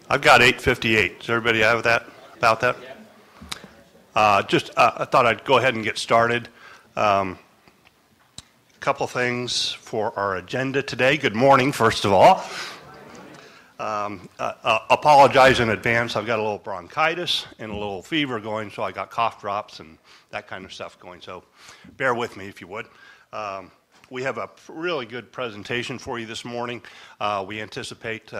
I've got 8:58. Does everybody have that, about that? I thought I'd go ahead and get started. A couple things for our agenda today. Good morning, first of all. Apologize in advance. I've got a little bronchitis and a little fever going, so I got cough drops and that kind of stuff going. So bear with me if you would. We have a really good presentation for you this morning. We anticipate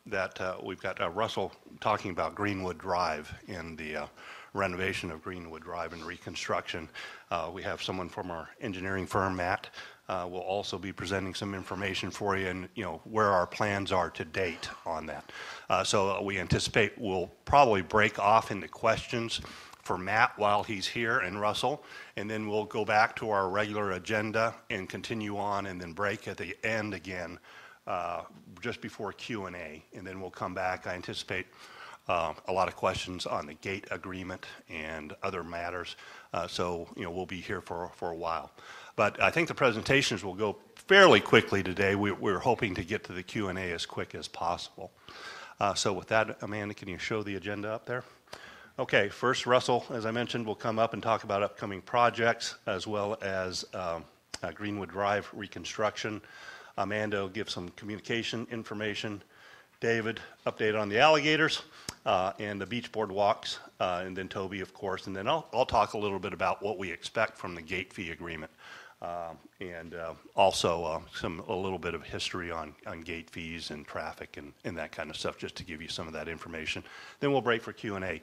that we've got Russell talking about Greenwood Drive and the renovation of Greenwood Drive and reconstruction. We have someone from our engineering firm, Matt, will also be presenting some information for you and where our plans are to date on that. So we anticipate we'll probably break off into questions for Matt while he's here and Russell, and then we'll go back to our regular agenda and continue on and then break at the end again just before Q&A, and then we'll come back. I anticipate a lot of questions on the gate agreement and other matters, so we'll be here for a while. But I think the presentations will go fairly quickly today. We're hoping to get to the Q&A as quick as possible. So with that, Amanda, can you show the agenda up there? Okay, first Russell, as I mentioned, will come up and talk about upcoming projects as well as Greenwood Drive reconstruction. Amanda will give some communication information. David, update on the Alligators and the beach boardwalks, and then Toby, of course. And then I'll talk a little bit about what we expect from the gate fee agreement, and also a little bit of history on gate fees and traffic and that kind of stuff, just to give you some of that information. Then we'll break for Q&A.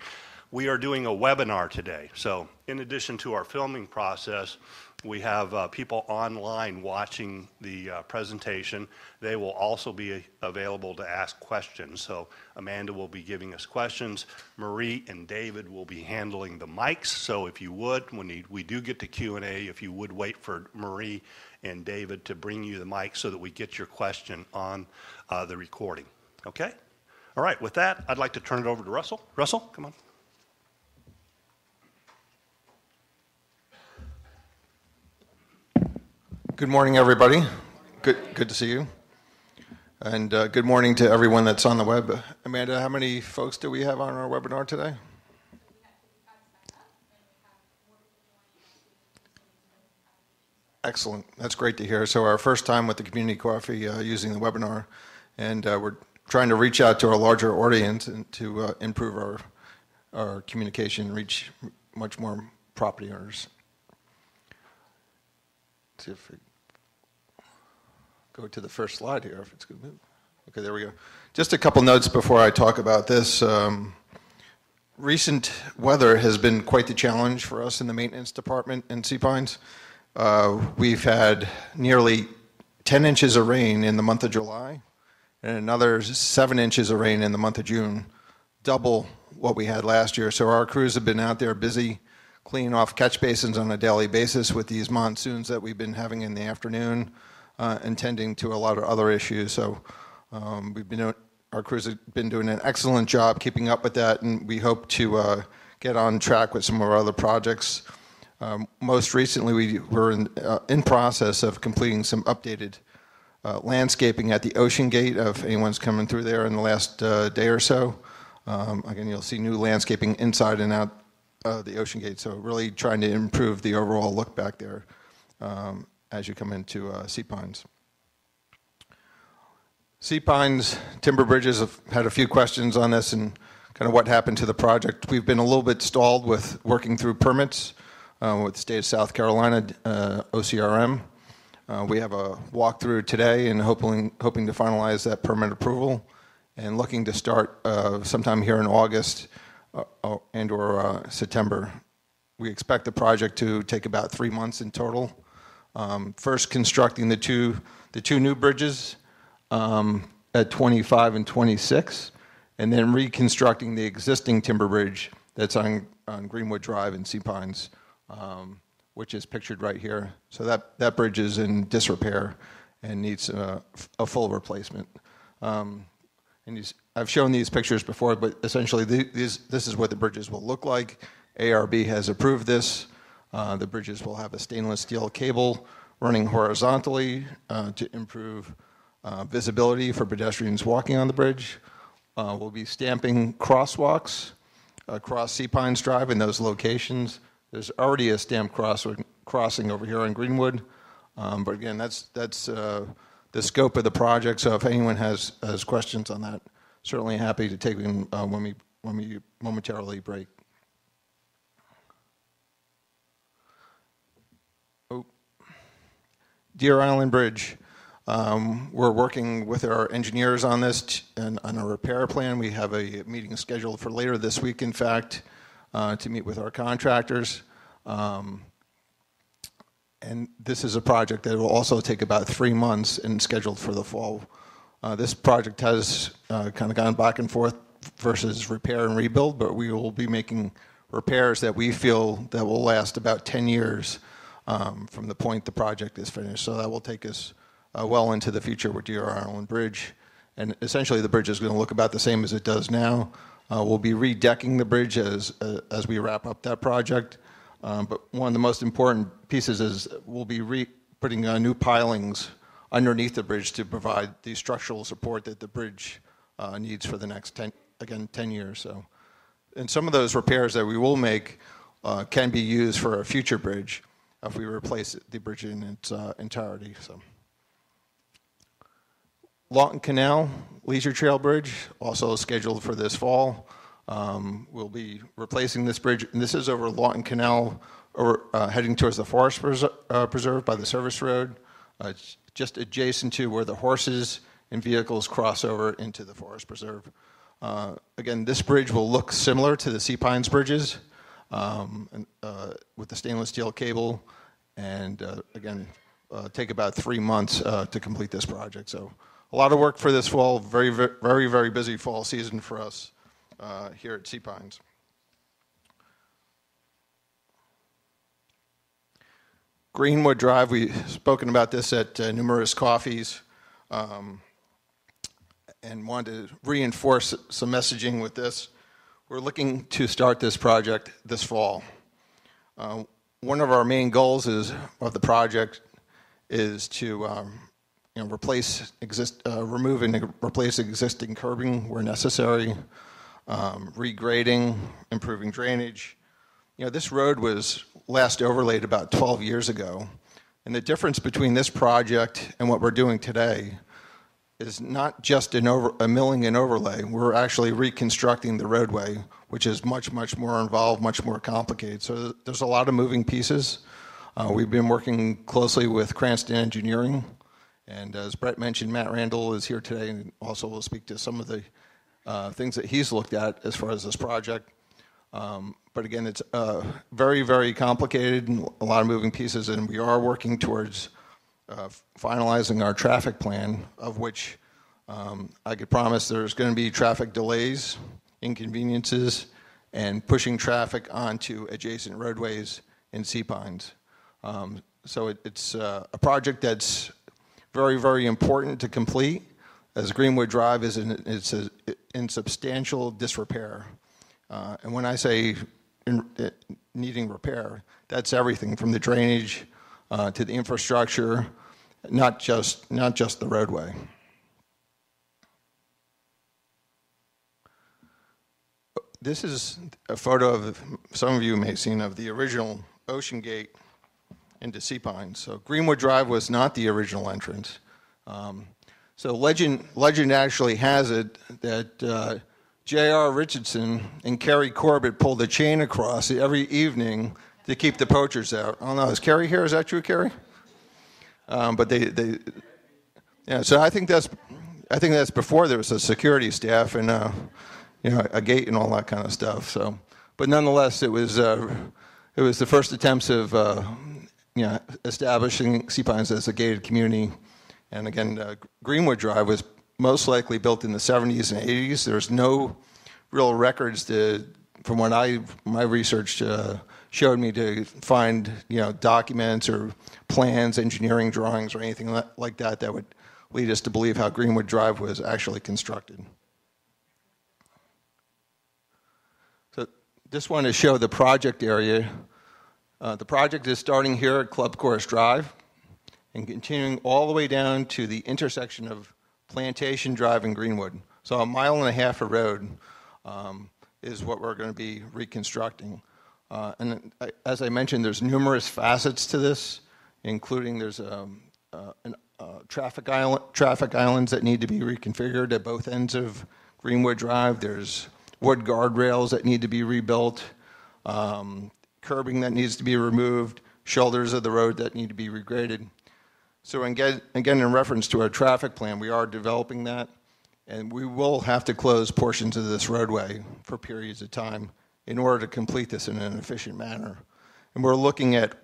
We are doing a webinar today. So in addition to our filming process, we have people online watching the presentation. They will also be available to ask questions. So Amanda will be giving us questions. Marie and David will be handling the mics. So if you would, when we do get to Q&A, if you would wait for Marie and David to bring you the mic so that we get your question on the recording. Okay? All right, with that, I'd like to turn it over to Russell. Russell, come on. Good morning, everybody. Good to see you. And good morning to everyone that's on the web. Amanda, how many folks do we have on our webinar today? Excellent. That's great to hear. So our first time with the Community Coffee using the webinar, and we're trying to reach out to our larger audience and to improve our communication and reach much more property owners. Let's see if we go to the first slide here, if it's going to move. Okay, there we go. Just a couple notes before I talk about this. Recent weather has been quite the challenge for us in the maintenance department in Sea Pines. We've had nearly 10 inches of rain in the month of July and another 7 inches of rain in the month of June, double what we had last year. So our crews have been out there busy cleaning off catch basins on a daily basis with these monsoons that we've been having in the afternoon, and tending to a lot of other issues. So our crews have been doing an excellent job keeping up with that, and we hope to get on track with some of our other projects. Most recently, we were in process of completing some updated landscaping at the Ocean Gate, if anyone's coming through there in the last day or so. Again, you'll see new landscaping inside and out the Ocean Gate, so really trying to improve the overall look back there as you come into Sea Pines. Sea Pines Timber Bridges have had a few questions on this and kind of what happened to the project. We've been a little bit stalled with working through permits with the state of South Carolina, OCRM. We have a walkthrough today and hoping to finalize that permit approval and looking to start sometime here in August and or September. We expect the project to take about 3 months in total. First constructing the two new bridges at 25 and 26, and then reconstructing the existing timber bridge that's on Greenwood Drive in Sea Pines, which is pictured right here. So that bridge is in disrepair and needs a full replacement. I've shown these pictures before, but essentially this is what the bridges will look like. ARB has approved this. The bridges will have a stainless steel cable running horizontally to improve visibility for pedestrians walking on the bridge. We'll be stamping crosswalks across Sea Pines Drive in those locations. There's already a stamped crossing over here on Greenwood, but again, that's the scope of the project. So if anyone has questions on that, certainly happy to take them when we momentarily break. Oh. Deer Island Bridge. We're working with our engineers on this and on a repair plan. We have a meeting scheduled for later this week, in fact, to meet with our contractors. And this is a project that will also take about 3 months and scheduled for the fall. This project has kind of gone back and forth versus repair and rebuild, but we will be making repairs that we feel that will last about 10 years from the point the project is finished. So that will take us well into the future with Deer Island Bridge. And essentially the bridge is going to look about the same as it does now. We'll be redecking the bridge as we wrap up that project. But one of the most important pieces is we'll be putting new pilings underneath the bridge to provide the structural support that the bridge needs for the next 10 years. So, and some of those repairs that we will make can be used for a future bridge if we replace the bridge in its entirety. So. Lawton Canal Leisure Trail Bridge, also scheduled for this fall. We'll be replacing this bridge, and this is over Lawton Canal, heading towards the Forest Preserve by the service road. It's just adjacent to where the horses and vehicles cross over into the Forest Preserve. Again, this bridge will look similar to the Sea Pines bridges with the stainless steel cable, and again, take about 3 months to complete this project. So a lot of work for this fall, very busy fall season for us here at Sea Pines. Greenwood Drive, we've spoken about this at numerous coffees and wanted to reinforce some messaging with this. We're looking to start this project this fall. One of our main goals of the project is to remove and replace existing curbing where necessary, regrading, improving drainage. This road was last overlaid about 12 years ago, and the difference between this project and what we're doing today is not just a milling and overlay. We're actually reconstructing the roadway, which is much more involved, much more complicated. So there's a lot of moving pieces. We've been working closely with Cranston Engineering, and as Brett mentioned, Matt Randall is here today and also will speak to some of the things that he's looked at as far as this project. But again, it's very complicated and a lot of moving pieces, and we are working towards finalizing our traffic plan, of which I could promise there's going to be traffic delays, inconveniences, and pushing traffic onto adjacent roadways in Sea Pines. So it's a project that's very important to complete, as Greenwood Drive is in substantial disrepair. And when I say needing repair, that's everything from the drainage to the infrastructure, not just the roadway. This is a photo of, some of you may have seen, of the original Ocean Gate into Sea Pines. So Greenwood Drive was not the original entrance. So legend actually has it that J.R. Richardson and Kerry Corbett pulled a chain across every evening to keep the poachers out. I don't know, is Kerry here? Is that true, Kerry? But yeah. So I think that's before there was a security staff and a gate and all that kind of stuff. So, but nonetheless, it was the first attempts of establishing Sea Pines as a gated community. And again, Greenwood Drive was most likely built in the 70s and 80s. There's no real records from what my research showed me to find documents or plans, engineering drawings, or anything like that would lead us to believe how Greenwood Drive was actually constructed. So just want to show the project area. The project is starting here at Club Course Drive and continuing all the way down to the intersection of Plantation Drive and Greenwood. So 1.5 miles of road is what we're going to be reconstructing. As I mentioned, there's numerous facets to this, including there's traffic islands that need to be reconfigured at both ends of Greenwood Drive. There's wood guardrails that need to be rebuilt, curbing that needs to be removed, shoulders of the road that need to be regraded. So again, in reference to our traffic plan, we are developing that, and we will have to close portions of this roadway for periods of time in order to complete this in an efficient manner. And we're looking at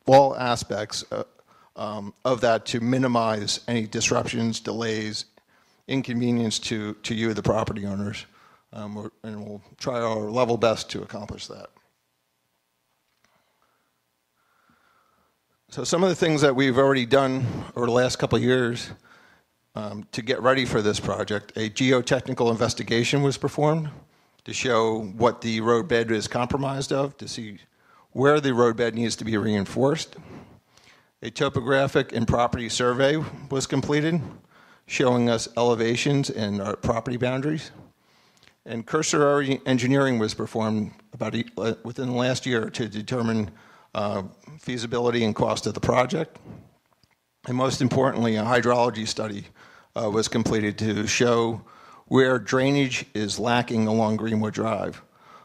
all aspects of that to minimize any disruptions, delays, inconvenience to you, the property owners. And we'll try our level best to accomplish that. So some of the things that we've already done over the last couple of years to get ready for this project, a geotechnical investigation was performed to show what the roadbed is compromised of, to see where the roadbed needs to be reinforced. A topographic and property survey was completed, showing us elevations and our property boundaries. And cursory engineering was performed within the last year to determine feasibility and cost of the project. And most importantly, a hydrology study was completed to show where drainage is lacking along Greenwood Drive,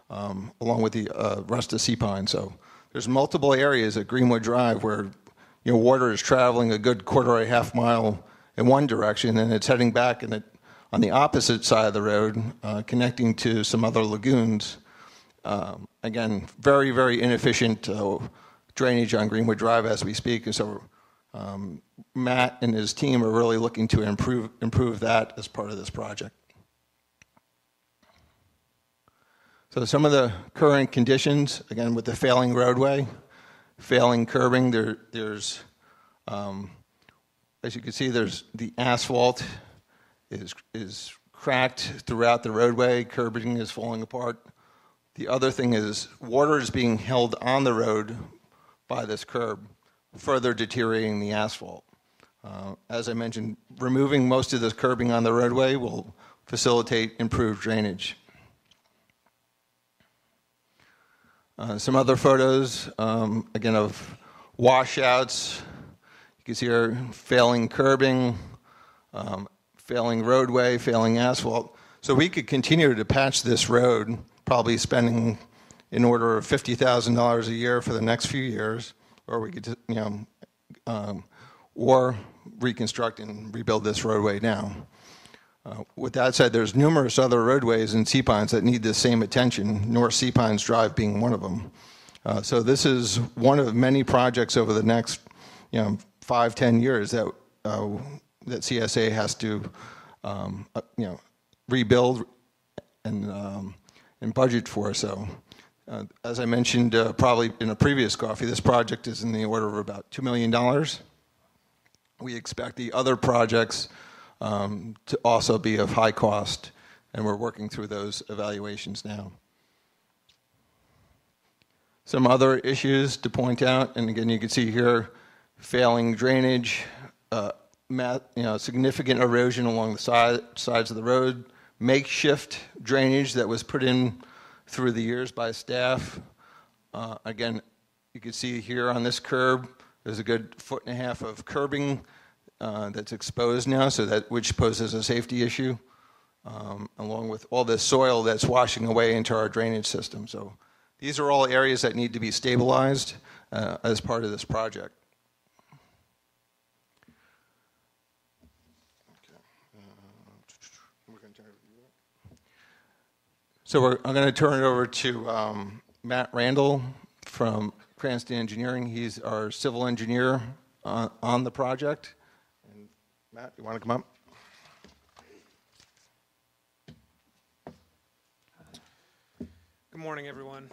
along with the rest of Sea Pine. So there's multiple areas at Greenwood Drive where water is traveling a good 1.5 mile in one direction, and it's heading back on the opposite side of the road, connecting to some other lagoons. Again, very, very inefficient drainage on Greenwood Drive as we speak. And so Matt and his team are really looking to improve that as part of this project. So some of the current conditions, again, with the failing roadway, failing curbing, there's, as you can see, there's the asphalt is cracked throughout the roadway, curbing is falling apart. The other thing is water is being held on the road by this curb, further deteriorating the asphalt. As I mentioned, removing most of this curbing on the roadway will facilitate improved drainage. Some other photos, again, of washouts. You can see here failing curbing, failing roadway, failing asphalt. So we could continue to patch this road, probably spending in order of $50,000 a year for the next few years, or we could, or reconstruct and rebuild this roadway now. With that said, there's numerous other roadways in Sea Pines that need the same attention, North Sea Pines Drive being one of them. So this is one of many projects over the next 5-10 years that CSA has to rebuild and budget for. So as I mentioned probably in a previous coffee, this project is in the order of about $2 million. We expect the other projects to also be of high cost, and we're working through those evaluations now. Some other issues to point out, and again, you can see here, failing drainage, significant erosion along the sides of the road, makeshift drainage that was put in through the years by staff. Again, you can see here on this curb, there's a good 1.5 foot of curbing that's exposed now, which poses a safety issue, along with all the soil that's washing away into our drainage system. So these are all areas that need to be stabilized as part of this project. So I'm going to turn it over to Matt Randall from Cranston Engineering. He's our civil engineer on the project. And Matt, you want to come up? Good morning, everyone.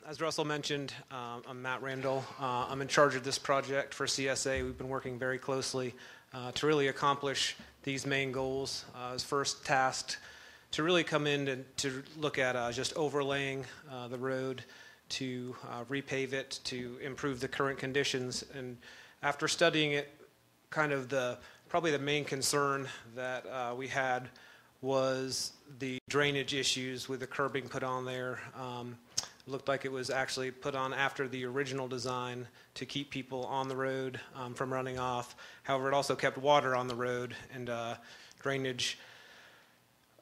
As Russell mentioned, I'm Matt Randall. I'm in charge of this project for CSA. We've been working very closely to really accomplish these main goals. I was first tasked to really come in and to look at just overlaying the road, to repave it, to improve the current conditions. And after studying it, probably the main concern that we had was the drainage issues with the curbing put on there. It looked like it was actually put on after the original design to keep people on the road from running off. However, it also kept water on the road, and drainage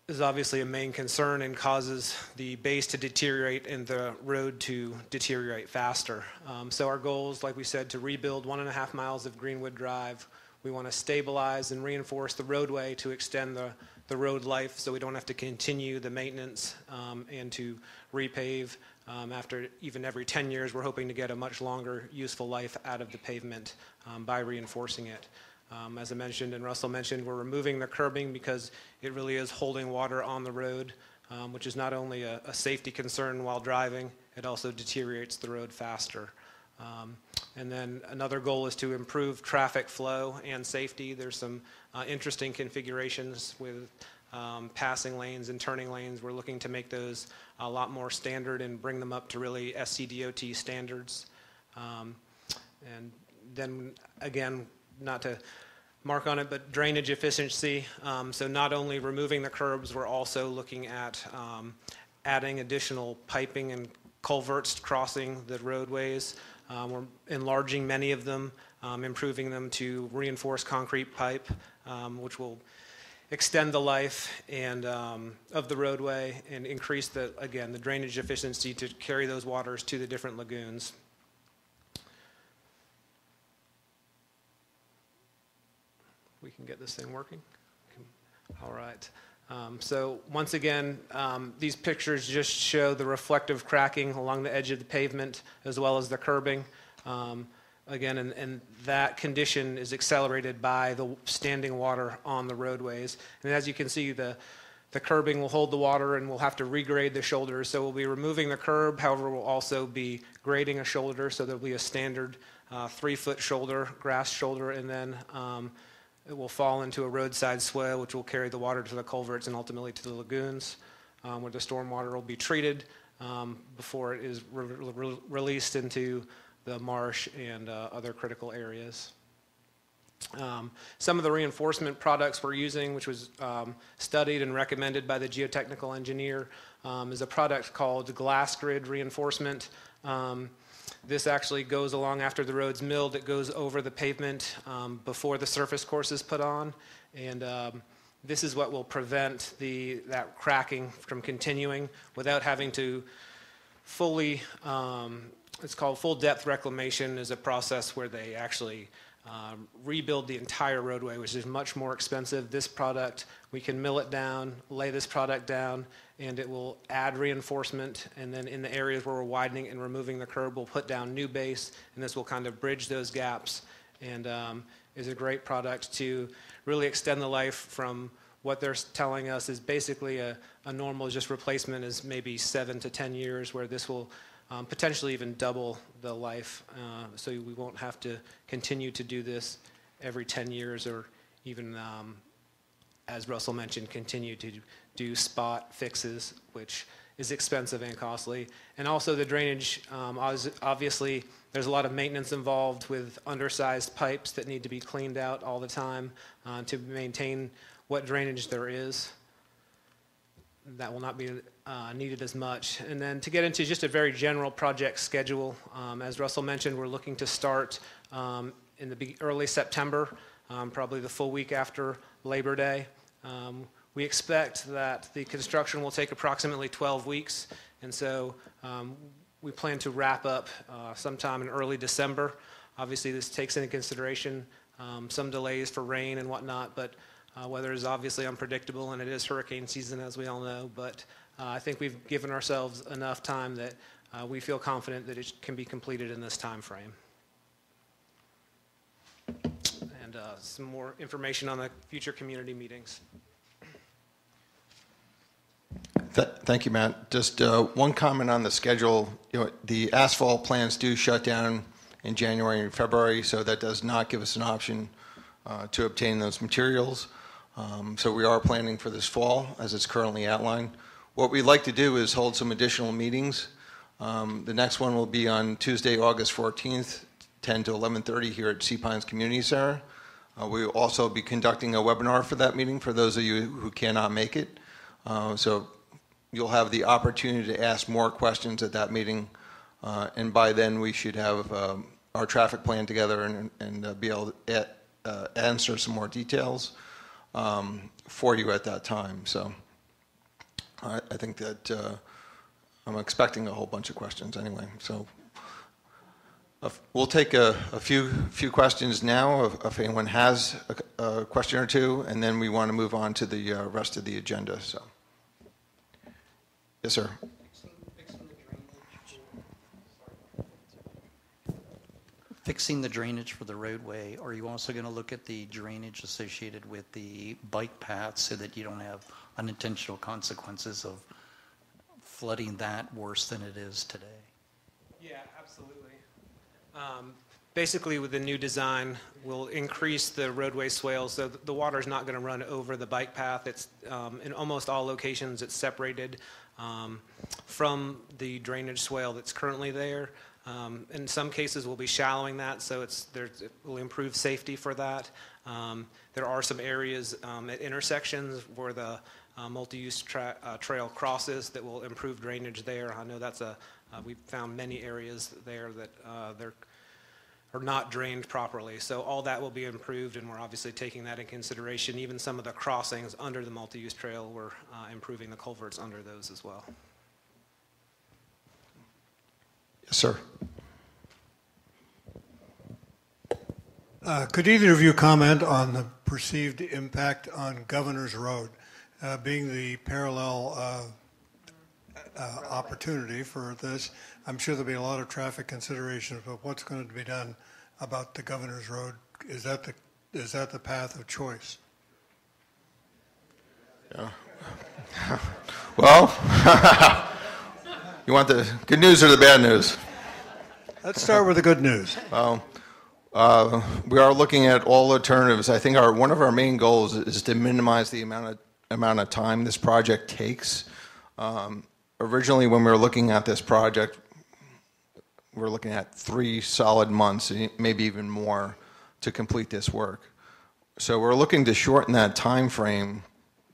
is obviously a main concern and causes the base to deteriorate and the road to deteriorate faster. So our goal is, like we said, to rebuild 1.5 miles of Greenwood Drive. We want to stabilize and reinforce the roadway to extend the road life so we don't have to continue the maintenance and to repave. After even every 10 years, we're hoping to get a much longer useful life out of the pavement by reinforcing it. As I mentioned and Russell mentioned, we're removing the curbing because it really is holding water on the road, which is not only a safety concern while driving, it also deteriorates the road faster. And then another goal is to improve traffic flow and safety. There's some interesting configurations with passing lanes and turning lanes. We're looking to make those a lot more standard and bring them up to really SCDOT standards. And then again, not to mark on it, but drainage efficiency. So not only removing the curbs, we're also looking at adding additional piping and culverts crossing the roadways. We're enlarging many of them, improving them to reinforced concrete pipe, which will extend the life and of the roadway and increase the drainage efficiency to carry those waters to the different lagoons. We can get this thing working. All right. So once again, these pictures just show the reflective cracking along the edge of the pavement as well as the curbing. Again, and that condition is accelerated by the standing water on the roadways. And as you can see, the curbing will hold the water and we'll have to regrade the shoulders. So we'll be removing the curb, however, we'll also be grading a shoulder, so there'll be a standard 3-foot shoulder, grass shoulder, and then it will fall into a roadside swale, which will carry the water to the culverts and ultimately to the lagoons, where the stormwater will be treated before it is released into the marsh and other critical areas. Some of the reinforcement products we're using, which was studied and recommended by the geotechnical engineer, is a product called glass grid reinforcement. This actually goes along after the road's milled. It goes over the pavement before the surface course is put on. And this is what will prevent that cracking from continuing without having to fully, it's called full depth reclamation, is a process where they actually rebuild the entire roadway, which is much more expensive. This product, we can mill it down, lay this product down, and it will add reinforcement. And then in the areas where we're widening and removing the curb, we'll put down new base, and this will kind of bridge those gaps. And is a great product to really extend the life from what they're telling us is basically a normal just replacement is maybe 7 to 10 years, where this will potentially even double the life, so we won't have to continue to do this every 10 years or even, as Russell mentioned, continue to do spot fixes, which is expensive and costly. And also the drainage, obviously there's a lot of maintenance involved with undersized pipes that need to be cleaned out all the time to maintain what drainage there is. That will not be needed as much. And then to get into just a very general project schedule, as Russell mentioned, we're looking to start in the early September, probably the full week after Labor Day. We expect that the construction will take approximately 12 weeks, and so we plan to wrap up sometime in early December. Obviously, this takes into consideration some delays for rain and whatnot, but weather is obviously unpredictable, and it is hurricane season, as we all know. But I think we've given ourselves enough time that we feel confident that it can be completed in this time frame. And some more information on the future community meetings. Thank you, Matt. Just one comment on the schedule. The asphalt plants do shut down in January and February, so that does not give us an option to obtain those materials. So we are planning for this fall, as it's currently outlined. What we'd like to do is hold some additional meetings. The next one will be on Tuesday, August 14th, 10 to 11:30 here at Sea Pines Community Center. We'll also be conducting a webinar for that meeting for those of you who cannot make it. So you'll have the opportunity to ask more questions at that meeting. And by then we should have our traffic plan together and be able to answer some more details for you at that time. So I think that I'm expecting a whole bunch of questions anyway. So we'll take a few questions now if anyone has a question or two, and then we want to move on to the rest of the agenda. So, yes, sir. Fixing the drainage for the roadway, are you also going to look at the drainage associated with the bike path so that you don't have unintentional consequences of flooding that worse than it is today? Yeah, absolutely. Basically, with the new design, we'll increase the roadway swale, so the water's not going to run over the bike path. It's in almost all locations, it's separated from the drainage swale that's currently there. In some cases, we'll be shallowing that, so it will improve safety for that. There are some areas at intersections where the multi-use trail crosses that will improve drainage there. I know that's we've found many areas there that are not drained properly. So all that will be improved, and we're obviously taking that in consideration. Even some of the crossings under the multi-use trail, we're improving the culverts under those as well. Yes, sir. Could either of you comment on the perceived impact on Governor's Road, being the parallel opportunity for this? I'm sure there'll be a lot of traffic considerations, but what's going to be done about the Governor's Road? Is that the path of choice? Yeah. Well, you want the good news or the bad news? Let's start with the good news. Well, we are looking at all alternatives. I think one of our main goals is to minimize the amount of time this project takes. Originally, when we were looking at this project, we were looking at 3 solid months, maybe even more, to complete this work. So we're looking to shorten that time frame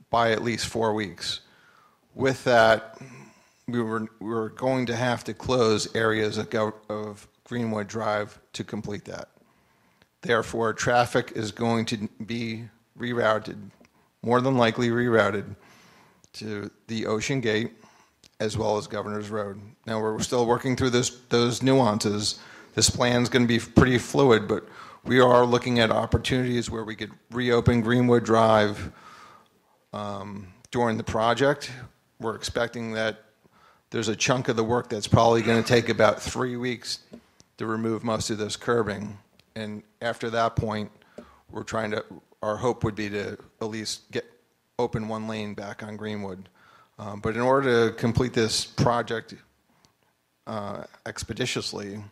by at least 4 weeks. With that, we were going to have to close areas of Greenwood Drive to complete that. Therefore, traffic is going to be rerouted, more than likely rerouted, to the Ocean Gate as well as Governor's Road. Now, we're still working through those nuances. This plan's going to be pretty fluid, but we are looking at opportunities where we could reopen Greenwood Drive during the project. We're expecting that there's a chunk of the work that's probably going to take about 3 weeks to remove most of this curbing. And after that point, our hope would be to at least open 1 lane back on Greenwood. But in order to complete this project expeditiously,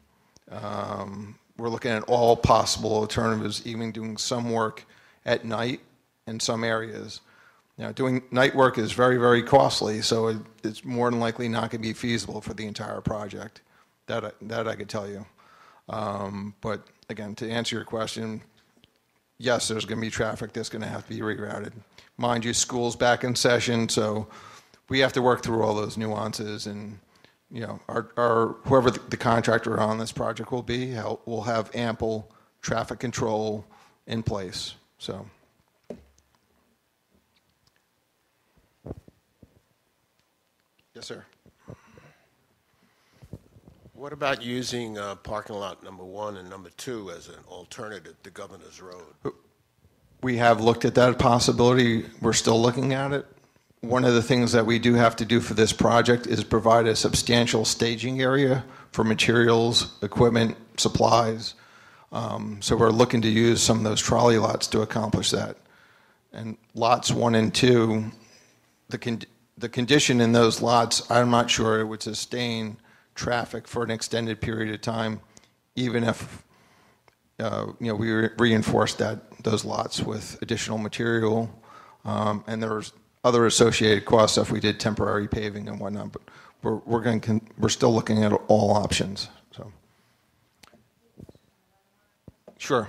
we're looking at all possible alternatives, even doing some work at night in some areas. Now, doing night work is very, very costly, so it's more than likely not going to be feasible for the entire project. That I could tell you. But again, to answer your question, yes, there's going to be traffic that's going to have to be rerouted. Mind you, school's back in session, so we have to work through all those nuances. And our whoever the contractor on this project will be, will have ample traffic control in place. So. Yes, sir. What about using parking lot number 1 and number 2 as an alternative to Governor's Road? We have looked at that possibility. We're still looking at it. One of the things that we do have to do for this project is provide a substantial staging area for materials, equipment, supplies. So we're looking to use some of those trolley lots to accomplish that. And lots 1 and 2, the condition in those lots, I'm not sure it would sustain traffic for an extended period of time, even if we reinforced those lots with additional material, and there's other associated costs if we did temporary paving and whatnot. But we're still looking at all options. So, sure.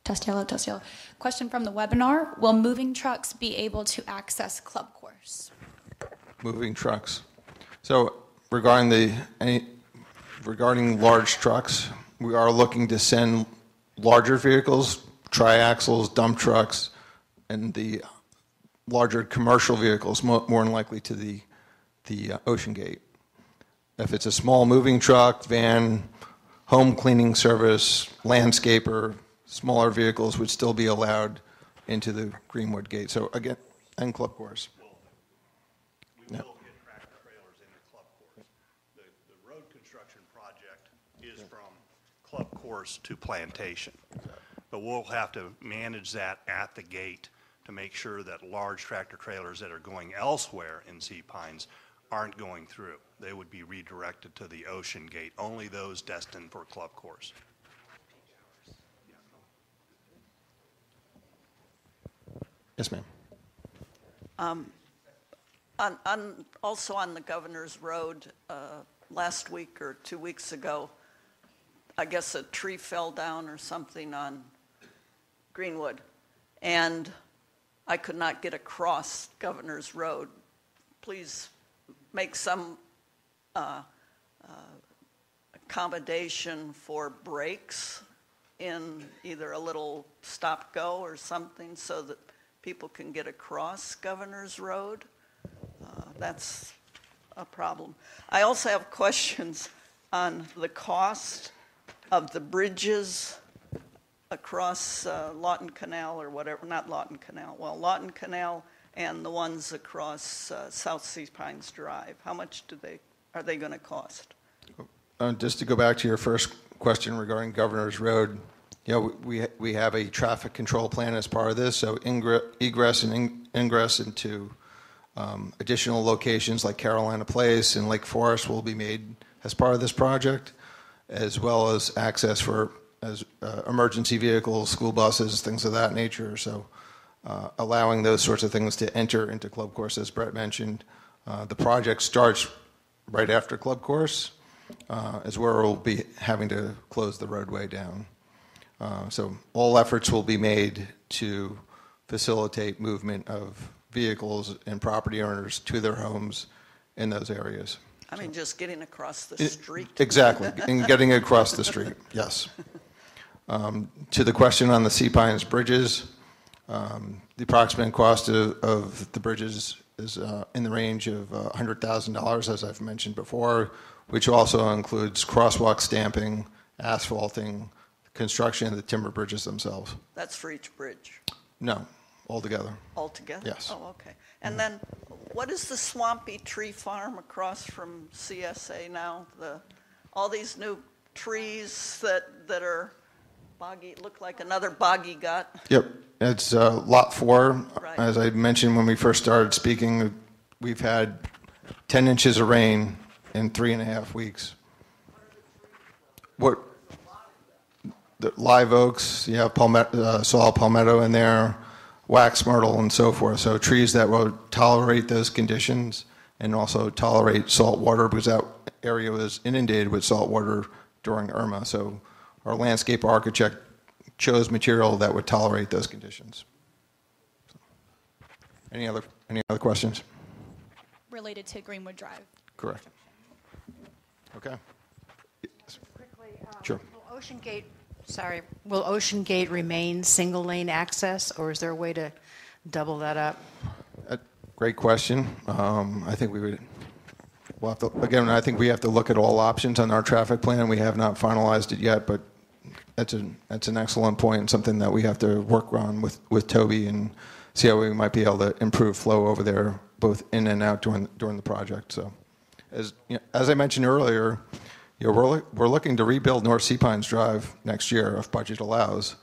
Testiello. Question from the webinar. Will moving trucks be able to access club course? Moving trucks. So regarding large trucks, we are looking to send larger vehicles, triaxles, dump trucks, and the larger commercial vehicles more than likely to the Ocean Gate. If it's a small moving truck, van, home cleaning service, landscaper, smaller vehicles would still be allowed into the Greenwood Gate. So again, and club course. We will get tractor trailers in the club course. The road construction project is from club course to plantation. But we'll have to manage that at the gate to make sure that large tractor trailers that are going elsewhere in Sea Pines aren't going through. They would be redirected to the Ocean Gate, only those destined for club course. Yes, ma'am. Also on the Governor's Road, last week or 2 weeks ago, I guess a tree fell down or something on Greenwood, and I could not get across Governor's Road. Please make some accommodation for breaks in either a little stop-go or something so that people can get across Governor's Road. That's a problem. I also have questions on the cost of the bridges across Lawton Canal or whatever, not Lawton Canal, well, Lawton Canal and the ones across South Sea Pines Drive. How much are they going to cost? Just to go back to your first question regarding Governor's Road, we have a traffic control plan as part of this, so egress and ingress into additional locations like Carolina Place and Lake Forest will be made as part of this project, as well as access for emergency vehicles, school buses, things of that nature. So allowing those sorts of things to enter into Club Course, as Brett mentioned. The project starts right after Club Course, is where we'll be having to close the roadway down. So all efforts will be made to facilitate movement of vehicles and property owners to their homes in those areas. I mean, just getting across the street. Exactly, and getting across the street, yes. To the question on the Sea Pines bridges, the approximate cost of the bridges is in the range of $100,000, as I've mentioned before, which also includes crosswalk stamping, asphalting, construction of the timber bridges themselves. That's for each bridge? No, altogether. Altogether? Yes. Oh, okay. And then what is the swampy tree farm across from CSA now? All these new trees that are boggy, look like another boggy gut? Yep, it's lot 4. Right. As I mentioned when we first started speaking, we've had 10 inches of rain in 3.5 weeks. What? The live oaks, you have saw palmetto in there, wax myrtle, and so forth. So trees that will tolerate those conditions and also tolerate salt water, because that area was inundated with salt water during Irma. So our landscape architect chose material that would tolerate those conditions. Any other questions? Related to Greenwood Drive. Correct. Okay. Yes. Quickly, Sure. will Ocean Gate remain single lane access, or is there a way to double that up? Great question. I think I think we have to look at all options on our traffic plan. We have not finalized it yet, but that's an excellent point and something that we have to work on with Toby and see how we might be able to improve flow over there, both in and out during the project. So, as I mentioned earlier, we're looking to rebuild North Sea Pines Drive next year if budget allows.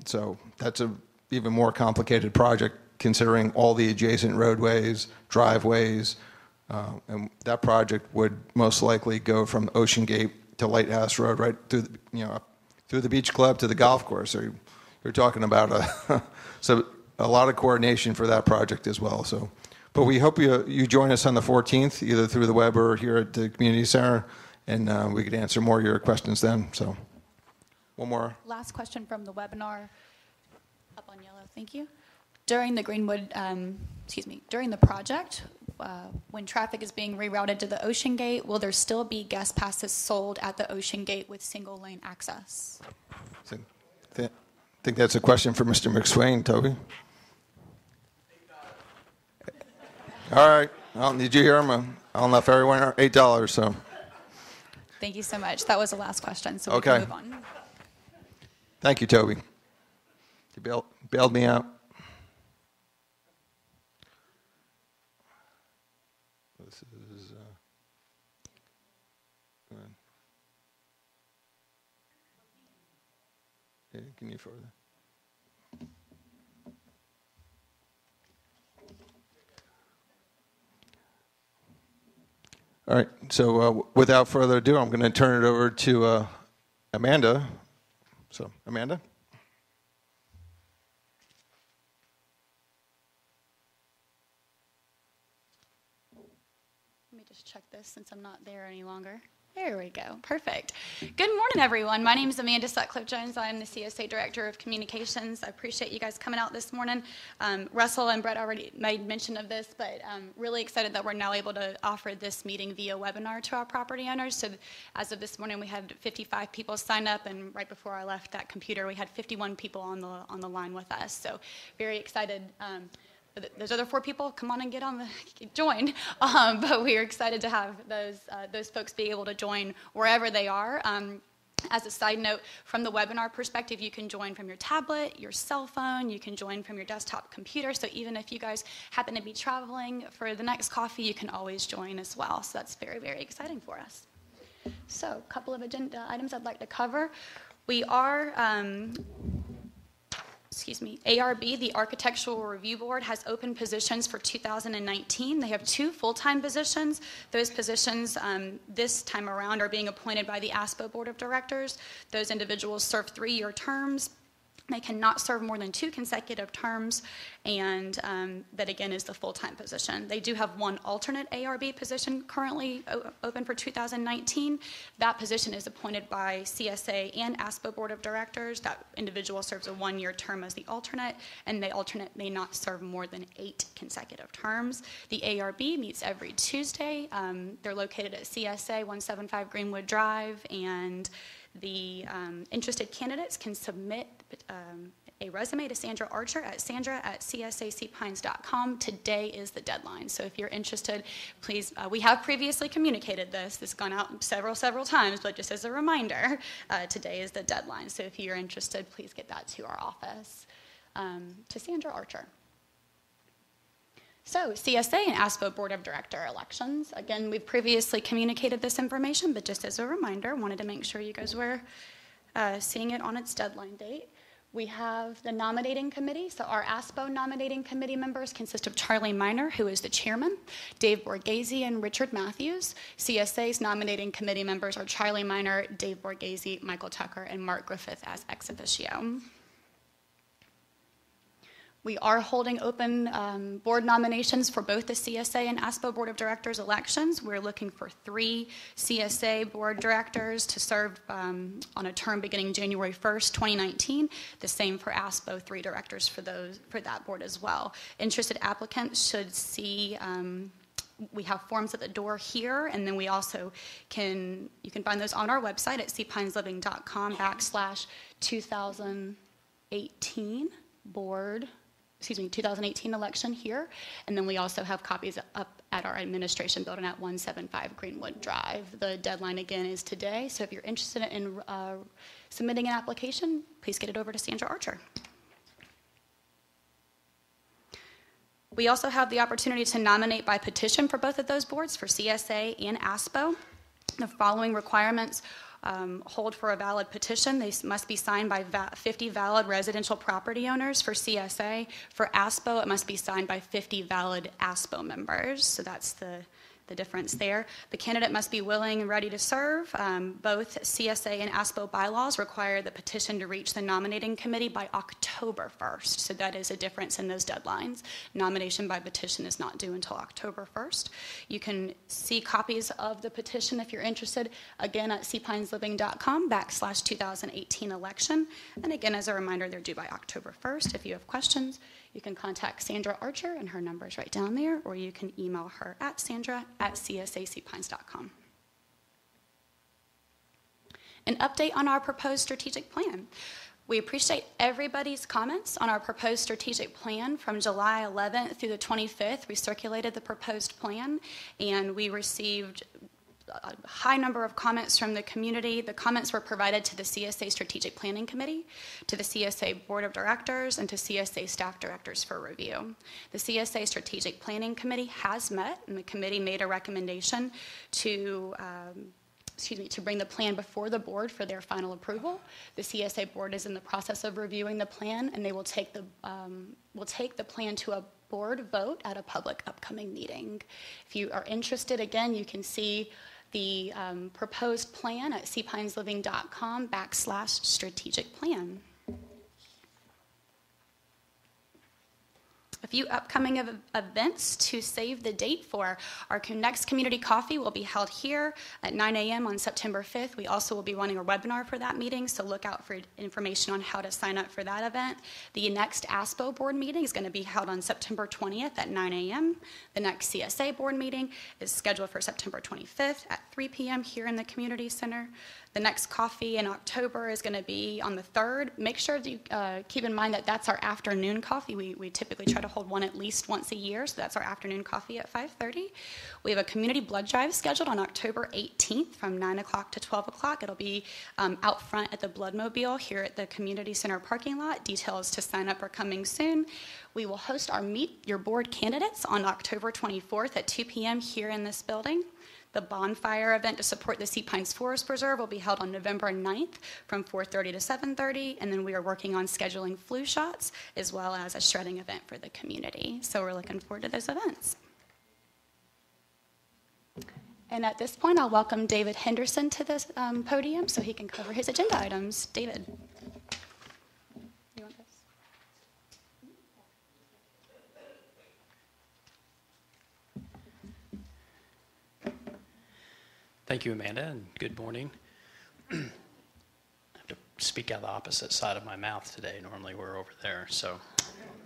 So that's a even more complicated project considering all the adjacent roadways, driveways, and that project would most likely go from Ocean Gate to Lighthouse Road right through through the beach club to the golf course. So you're talking about a lot of coordination for that project as well. So, but we hope you join us on the 14th, either through the web or here at the community center, and we could answer more of your questions then. So, one more. Last question from the webinar. Up on yellow, thank you. During the Greenwood, during the project, when traffic is being rerouted to the Ocean Gate, will there still be guest passes sold at the Ocean Gate with single lane access? I think that's a question for Mr. McSwain, Toby. All right. Well, did you hear him? I'll enough everyone $8. So. Thank you so much. That was the last question, so we Okay. can move on. Thank you, Toby. You bailed me out. This is. Go ahead. Yeah, can you further? All right, so without further ado, I'm going to turn it over to Amanda. So, Amanda? Let me just check this since I'm not there any longer. There we go. Perfect. Good morning, everyone. My name is Amanda Sutcliffe-Jones. I'm the CSA Director of Communications. I appreciate you guys coming out this morning. Russell and Brett already made mention of this, but really excited that we're now able to offer this meeting via webinar to our property owners. So as of this morning, we had 55 people sign up, and right before I left that computer, we had 51 people on the line with us. So very excited. Those other 4 people, come on and join. But we are excited to have those folks be able to join wherever they are. As a side note, from the webinar perspective, you can join from your tablet, your cell phone, you can join from your desktop computer. So even if you guys happen to be traveling for the next coffee, you can always join as well. So that's very, very exciting for us. So a couple of agenda items I'd like to cover. We are... ARB, the Architectural Review Board, has open positions for 2019. They have 2 full-time positions. Those positions this time around are being appointed by the ASPO Board of Directors. Those individuals serve 3-year terms. They cannot serve more than 2 consecutive terms, and that again is the full-time position. They do have 1 alternate ARB position currently open for 2019. That position is appointed by CSA and ASPO Board of Directors. That individual serves a 1-year term as the alternate, and the alternate may not serve more than 8 consecutive terms. The ARB meets every Tuesday. They're located at CSA 175 Greenwood Drive, and the interested candidates can submit a resume to Sandra Archer at sandra@csacpines.com. Today is the deadline. So if you're interested, please, we have previously communicated this. This has gone out several times, but just as a reminder, today is the deadline. So if you're interested, please get that to our office, to Sandra Archer. So CSA and ASPO Board of Director elections. Again, we've previously communicated this information, but just as a reminder, wanted to make sure you guys were seeing it on its deadline date. We have the nominating committee. So our ASPO nominating committee members consist of Charlie Miner, who is the chairman, Dave Borghese, and Richard Matthews. CSA's nominating committee members are Charlie Miner, Dave Borghese, Michael Tucker, and Mark Griffith as ex officio. We are holding open board nominations for both the CSA and ASPO Board of Directors elections. We're looking for 3 CSA board directors to serve on a term beginning January 1st, 2019. The same for ASPO, 3 directors for that board as well. Interested applicants should see, we have forms at the door here, and then we also you can find those on our website at cpinesliving.com/2018 board. 2018 election here. And then we also have copies up at our administration building at 175 Greenwood Drive. The deadline again is today. So if you're interested in submitting an application, please get it over to Sandra Archer. We also have the opportunity to nominate by petition for both of those boards, for CSA and ASPO. The following requirements hold for a valid petition. They must be signed by 50 valid residential property owners for CSA. For ASPO, it must be signed by 50 valid ASPO members. So that's the the difference there. The candidate must be willing and ready to serve. Both CSA and ASPO bylaws require the petition to reach the nominating committee by October 1st. So that is a difference in those deadlines. Nomination by petition is not due until October 1st. You can see copies of the petition if you're interested, again, at cpinesliving.com/2018 election. And again, as a reminder, they're due by October 1st. If you have questions, you can contact Sandra Archer, and her number is right down there, or you can email her at sandra@csacpines.com. An update on our proposed strategic plan. We appreciate everybody's comments on our proposed strategic plan. From July 11th through the 25th, we circulated the proposed plan, and we received a high number of comments from the community. The comments were provided to the CSA Strategic Planning Committee, to the CSA Board of Directors, and to CSA staff directors for review. The CSA Strategic Planning Committee has met, and the committee made a recommendation to bring the plan before the board for their final approval. The CSA board is in the process of reviewing the plan, and they will take the plan to a board vote at a public upcoming meeting. If you are interested, again, you can see the proposed plan at cpinesliving.com/strategic plan. A few upcoming events to save the date for. Our next community coffee will be held here at 9 a.m. on September 5th. We also will be running a webinar for that meeting, so look out for information on how to sign up for that event. The next ASPO board meeting is going to be held on September 20th at 9 a.m. The next CSA board meeting is scheduled for September 25th at 3 p.m. here in the community center. The next coffee in October is going to be on the 3rd. Make sure that you keep in mind that that's our afternoon coffee. We typically try to hold one at least once a year, so that's our afternoon coffee at 5:30. We have a community blood drive scheduled on October 18th from 9 o'clock to 12 o'clock. It'll be out front at the Bloodmobile here at the community center parking lot. Details to sign up are coming soon. We will host our Meet Your Board candidates on October 24th at 2 p.m. here in this building. The bonfire event to support the Sea Pines Forest Preserve will be held on November 9th from 4:30 to 7:30, and then we are working on scheduling flu shots as well as a shredding event for the community. So we're looking forward to those events. And at this point, I'll welcome David Henderson to the podium so he can cover his agenda items. David. You want this? Thank you, Amanda, and good morning. I have to speak out the opposite side of my mouth today. Normally we're over there, so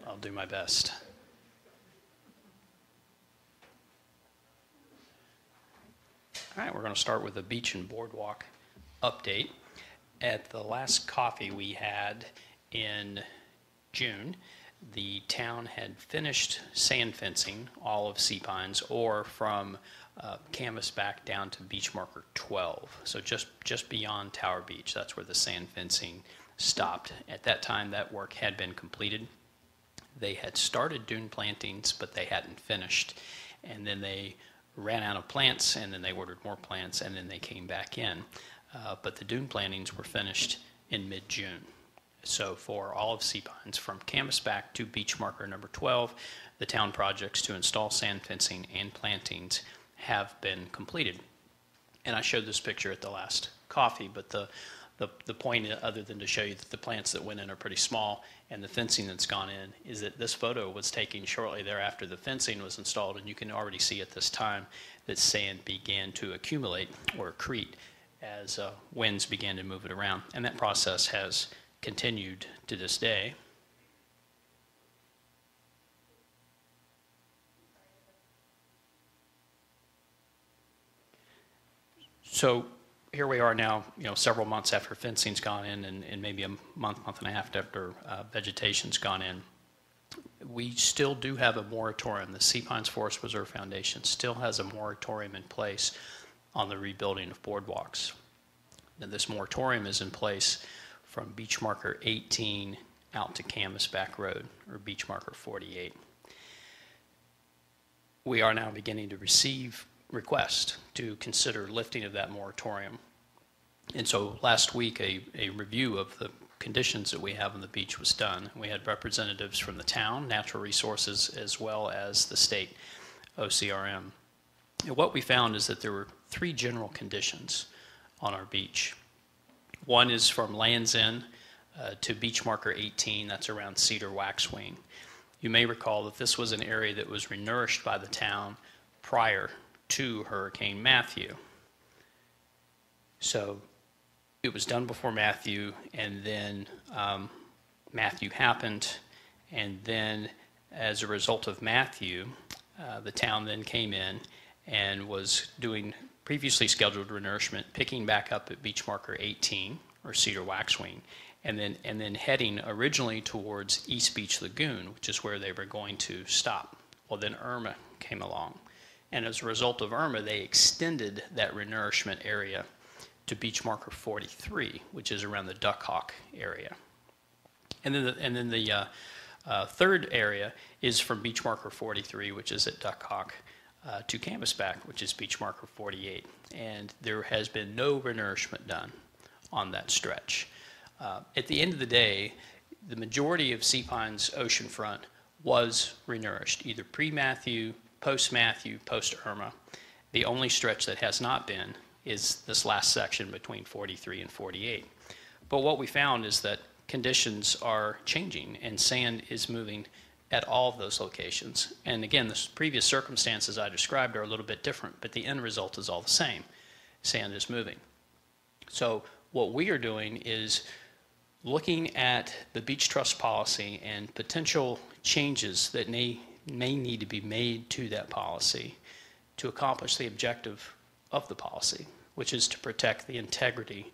I'll do my best. All right, we're going to start with the beach and boardwalk update. At the last coffee we had in June, the town had finished sand fencing all of Sea Pines, or from Canvas back down to beach marker 12, so just beyond Tower Beach. That's where the sand fencing stopped. At that time, that work had been completed. They had started dune plantings, but they hadn't finished, and then they ran out of plants, and then they ordered more plants, and then they came back in. But the dune plantings were finished in mid-June. So for all of Sea Pines, from Canvas back to beach marker number 12, the town projects to install sand fencing and plantings have been completed. And I showed this picture at the last coffee, but the point, other than to show you that the plants that went in are pretty small and the fencing that's gone in, is that this photo was taken shortly thereafter the fencing was installed, and you can already see at this time that sand began to accumulate or accrete as winds began to move it around. And that process has continued to this day. So here we are now, several months after fencing's gone in, and maybe a month and a half after vegetation's gone in. We still do have a moratorium. The Sea Pines Forest Preserve Foundation still has a moratorium in place on the rebuilding of boardwalks. Now, this moratorium is in place from beach marker 18 out to Canvasback Road, or beach marker 48. We are now beginning to receive requests to consider lifting of that moratorium. And so last week, a review of the conditions that we have on the beach was done. We had representatives from the town, natural resources, as well as the state OCRM. And what we found is that there were 3 general conditions on our beach. One is from Land's End to beach marker 18, that's around Cedar Waxwing. You may recall that this was an area that was renourished by the town prior to Hurricane Matthew. So it was done before Matthew, and then Matthew happened, and then as a result of Matthew, the town then came in and was doing previously scheduled renourishment, picking back up at beach marker 18, or Cedar Waxwing, and then heading originally towards East Beach Lagoon, which is where they were going to stop. Well, then Irma came along, and as a result of Irma, they extended that renourishment area to beach marker 43, which is around the Duck Hawk area. And then the third area is from beach marker 43, which is at Duck Hawk, to Canvasback, which is beach marker 48. And there has been no renourishment done on that stretch. At the end of the day, the majority of Sea Pines oceanfront was renourished, either pre-Matthew, post-Matthew, post-Irma. The only stretch that has not been is this last section between 43 and 48. But what we found is that conditions are changing and sand is moving at all of those locations. And again, the previous circumstances I described are a little bit different, but the end result is all the same. Sand is moving. So what we are doing is looking at the beach trust policy and potential changes that may need to be made to that policy to accomplish the objective of the policy, which is to protect the integrity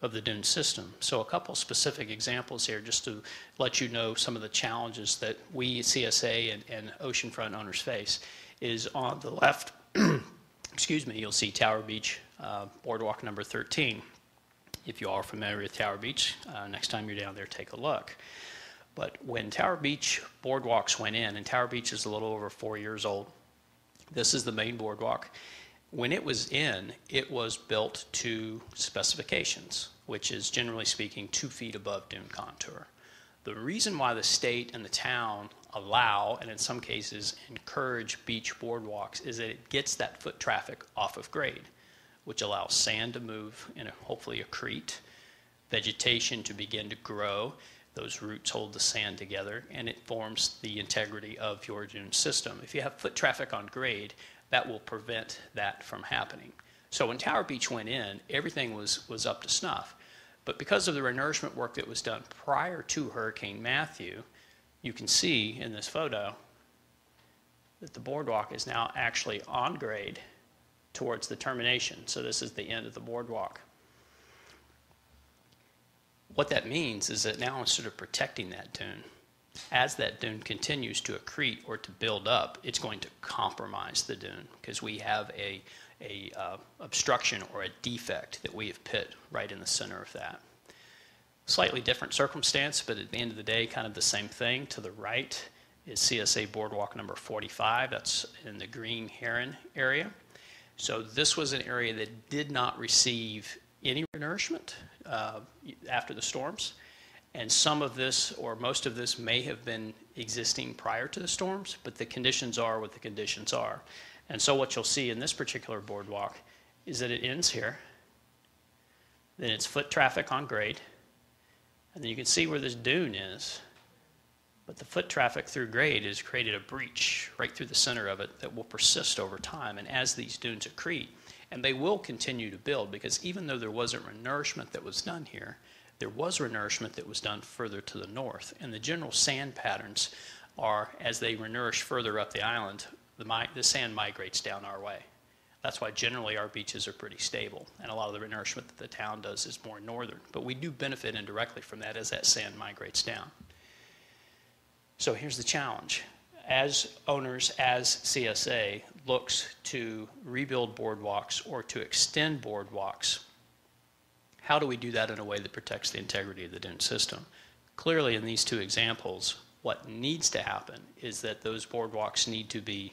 of the dune system. So a couple specific examples here just to let you know some of the challenges that we, CSA and oceanfront owners face, is on the left, excuse me, you'll see Tower Beach, boardwalk number 13. If you are familiar with Tower Beach, next time you're down there, take a look. But when Tower Beach boardwalks went in, and Tower Beach is a little over 4 years old, this is the main boardwalk. When it was in, it was built to specifications, which is generally speaking 2 feet above dune contour. The reason why the state and the town allow, and in some cases encourage beach boardwalks, is that it gets that foot traffic off of grade, which allows sand to move in hopefully accrete, vegetation to begin to grow. Those roots hold the sand together, and it forms the integrity of your dune system. If you have foot traffic on grade, that will prevent that from happening. So when Tower Beach went in, everything was up to snuff. But because of the renourishment work that was done prior to Hurricane Matthew, you can see in this photo that the boardwalk is now actually on grade towards the termination. So this is the end of the boardwalk. What that means is that now instead of protecting that dune, as that dune continues to accrete or to build up, it's going to compromise the dune because we have a obstruction or a defect that we have put right in the center of that. Slightly different circumstance, but at the end of the day, kind of the same thing. To the right is CSA boardwalk number 45. That's in the Green Heron area. So this was an area that did not receive any renourishment after the storms. And some of this, or most of this, may have been existing prior to the storms, but the conditions are what the conditions are. And so what you'll see in this particular boardwalk is that it ends here, then it's foot traffic on grade, and then you can see where this dune is, but the foot traffic through grade has created a breach right through the center of it that will persist over time. And as these dunes accrete, and they will continue to build, because even though there wasn't renourishment that was done here, there was renourishment that was done further to the north. And the general sand patterns are, as they renourish further up the island, the sand migrates down our way. That's why generally our beaches are pretty stable. And a lot of the renourishment that the town does is more northern. But we do benefit indirectly from that as that sand migrates down. So here's the challenge. As owners, as CSA looks to rebuild boardwalks or to extend boardwalks, how do we do that in a way that protects the integrity of the dune system? Clearly, in these two examples, what needs to happen is that those boardwalks need to be,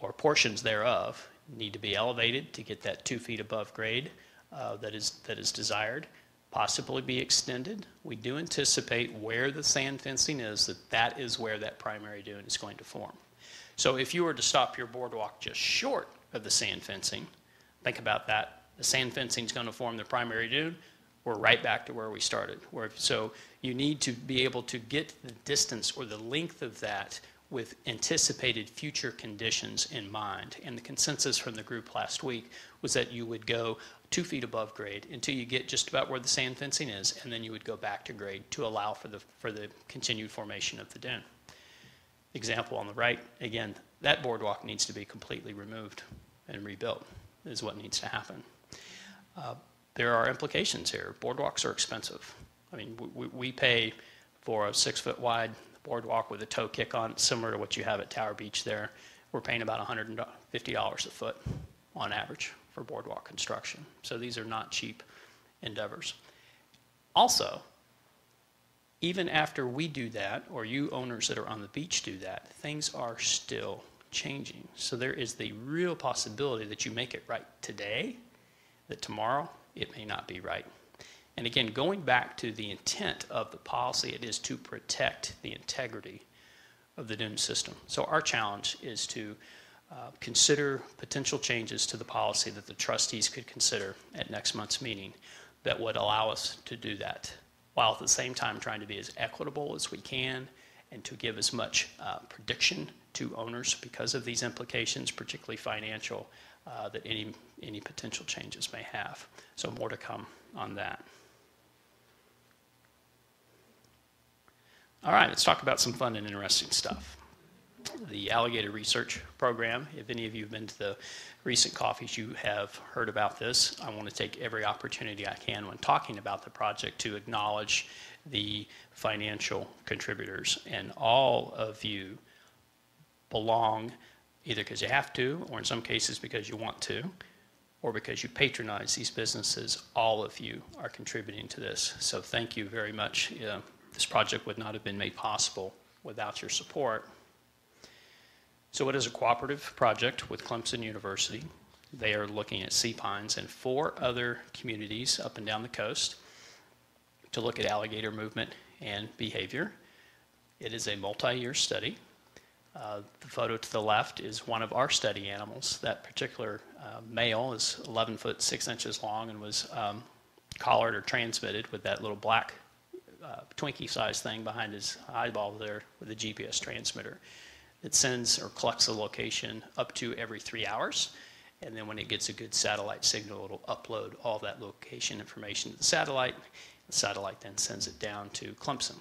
or portions thereof, need to be elevated to get that 2 feet above grade that is desired, possibly be extended. We do anticipate where the sand fencing is, that is where that primary dune is going to form. So if you were to stop your boardwalk just short of the sand fencing. Think about that. The sand fencing is going to form the primary dune. We're right back to where we started. So you need to be able to get the distance or the length of that with anticipated future conditions in mind. And the consensus from the group last week was that you would go 2 feet above grade until you get just about where the sand fencing is, and then you would go back to grade to allow for the continued formation of the dune. Example on the right, again, that boardwalk needs to be completely removed and rebuilt is what needs to happen. There are implications here. Boardwalks are expensive. I mean, we pay for a 6-foot wide boardwalk with a toe kick on, similar to what you have at Tower Beach there. We're paying about $150 a foot on average for boardwalk construction. So these are not cheap endeavors. Also, even after we do that, or you owners that are on the beach do that, things are still changing. So there is the real possibility that you make it right today, that tomorrow it may not be right. And again, going back to the intent of the policy, it is to protect the integrity of the dune system. So our challenge is to consider potential changes to the policy that the trustees could consider at next month's meeting that would allow us to do that, while at the same time trying to be as equitable as we can and to give as much prediction to owners because of these implications, particularly financial, that any potential changes may have. So more to come on that. All right, let's talk about some fun and interesting stuff. The Alligator Research Program. If any of you have been to the recent coffees, you have heard about this. I want to take every opportunity I can when talking about the project to acknowledge the financial contributors. And all of you belong either because you have to, or in some cases because you want to, or because you patronize these businesses. All of you are contributing to this. So thank you very much. This project would not have been made possible without your support. So it is a cooperative project with Clemson University. They are looking at sea pines and 4 other communities up and down the coast to look at alligator movement and behavior. It is a multi-year study. The photo to the left is one of our study animals. That particular male is 11 foot 6 inches long and was collared or transmitted with that little black Twinkie-sized thing behind his eyeball there with a GPS transmitter. It sends or collects the location up to every 3 hours, and then when it gets a good satellite signal, it'll upload all that location information to the satellite. The satellite then sends it down to Clemson.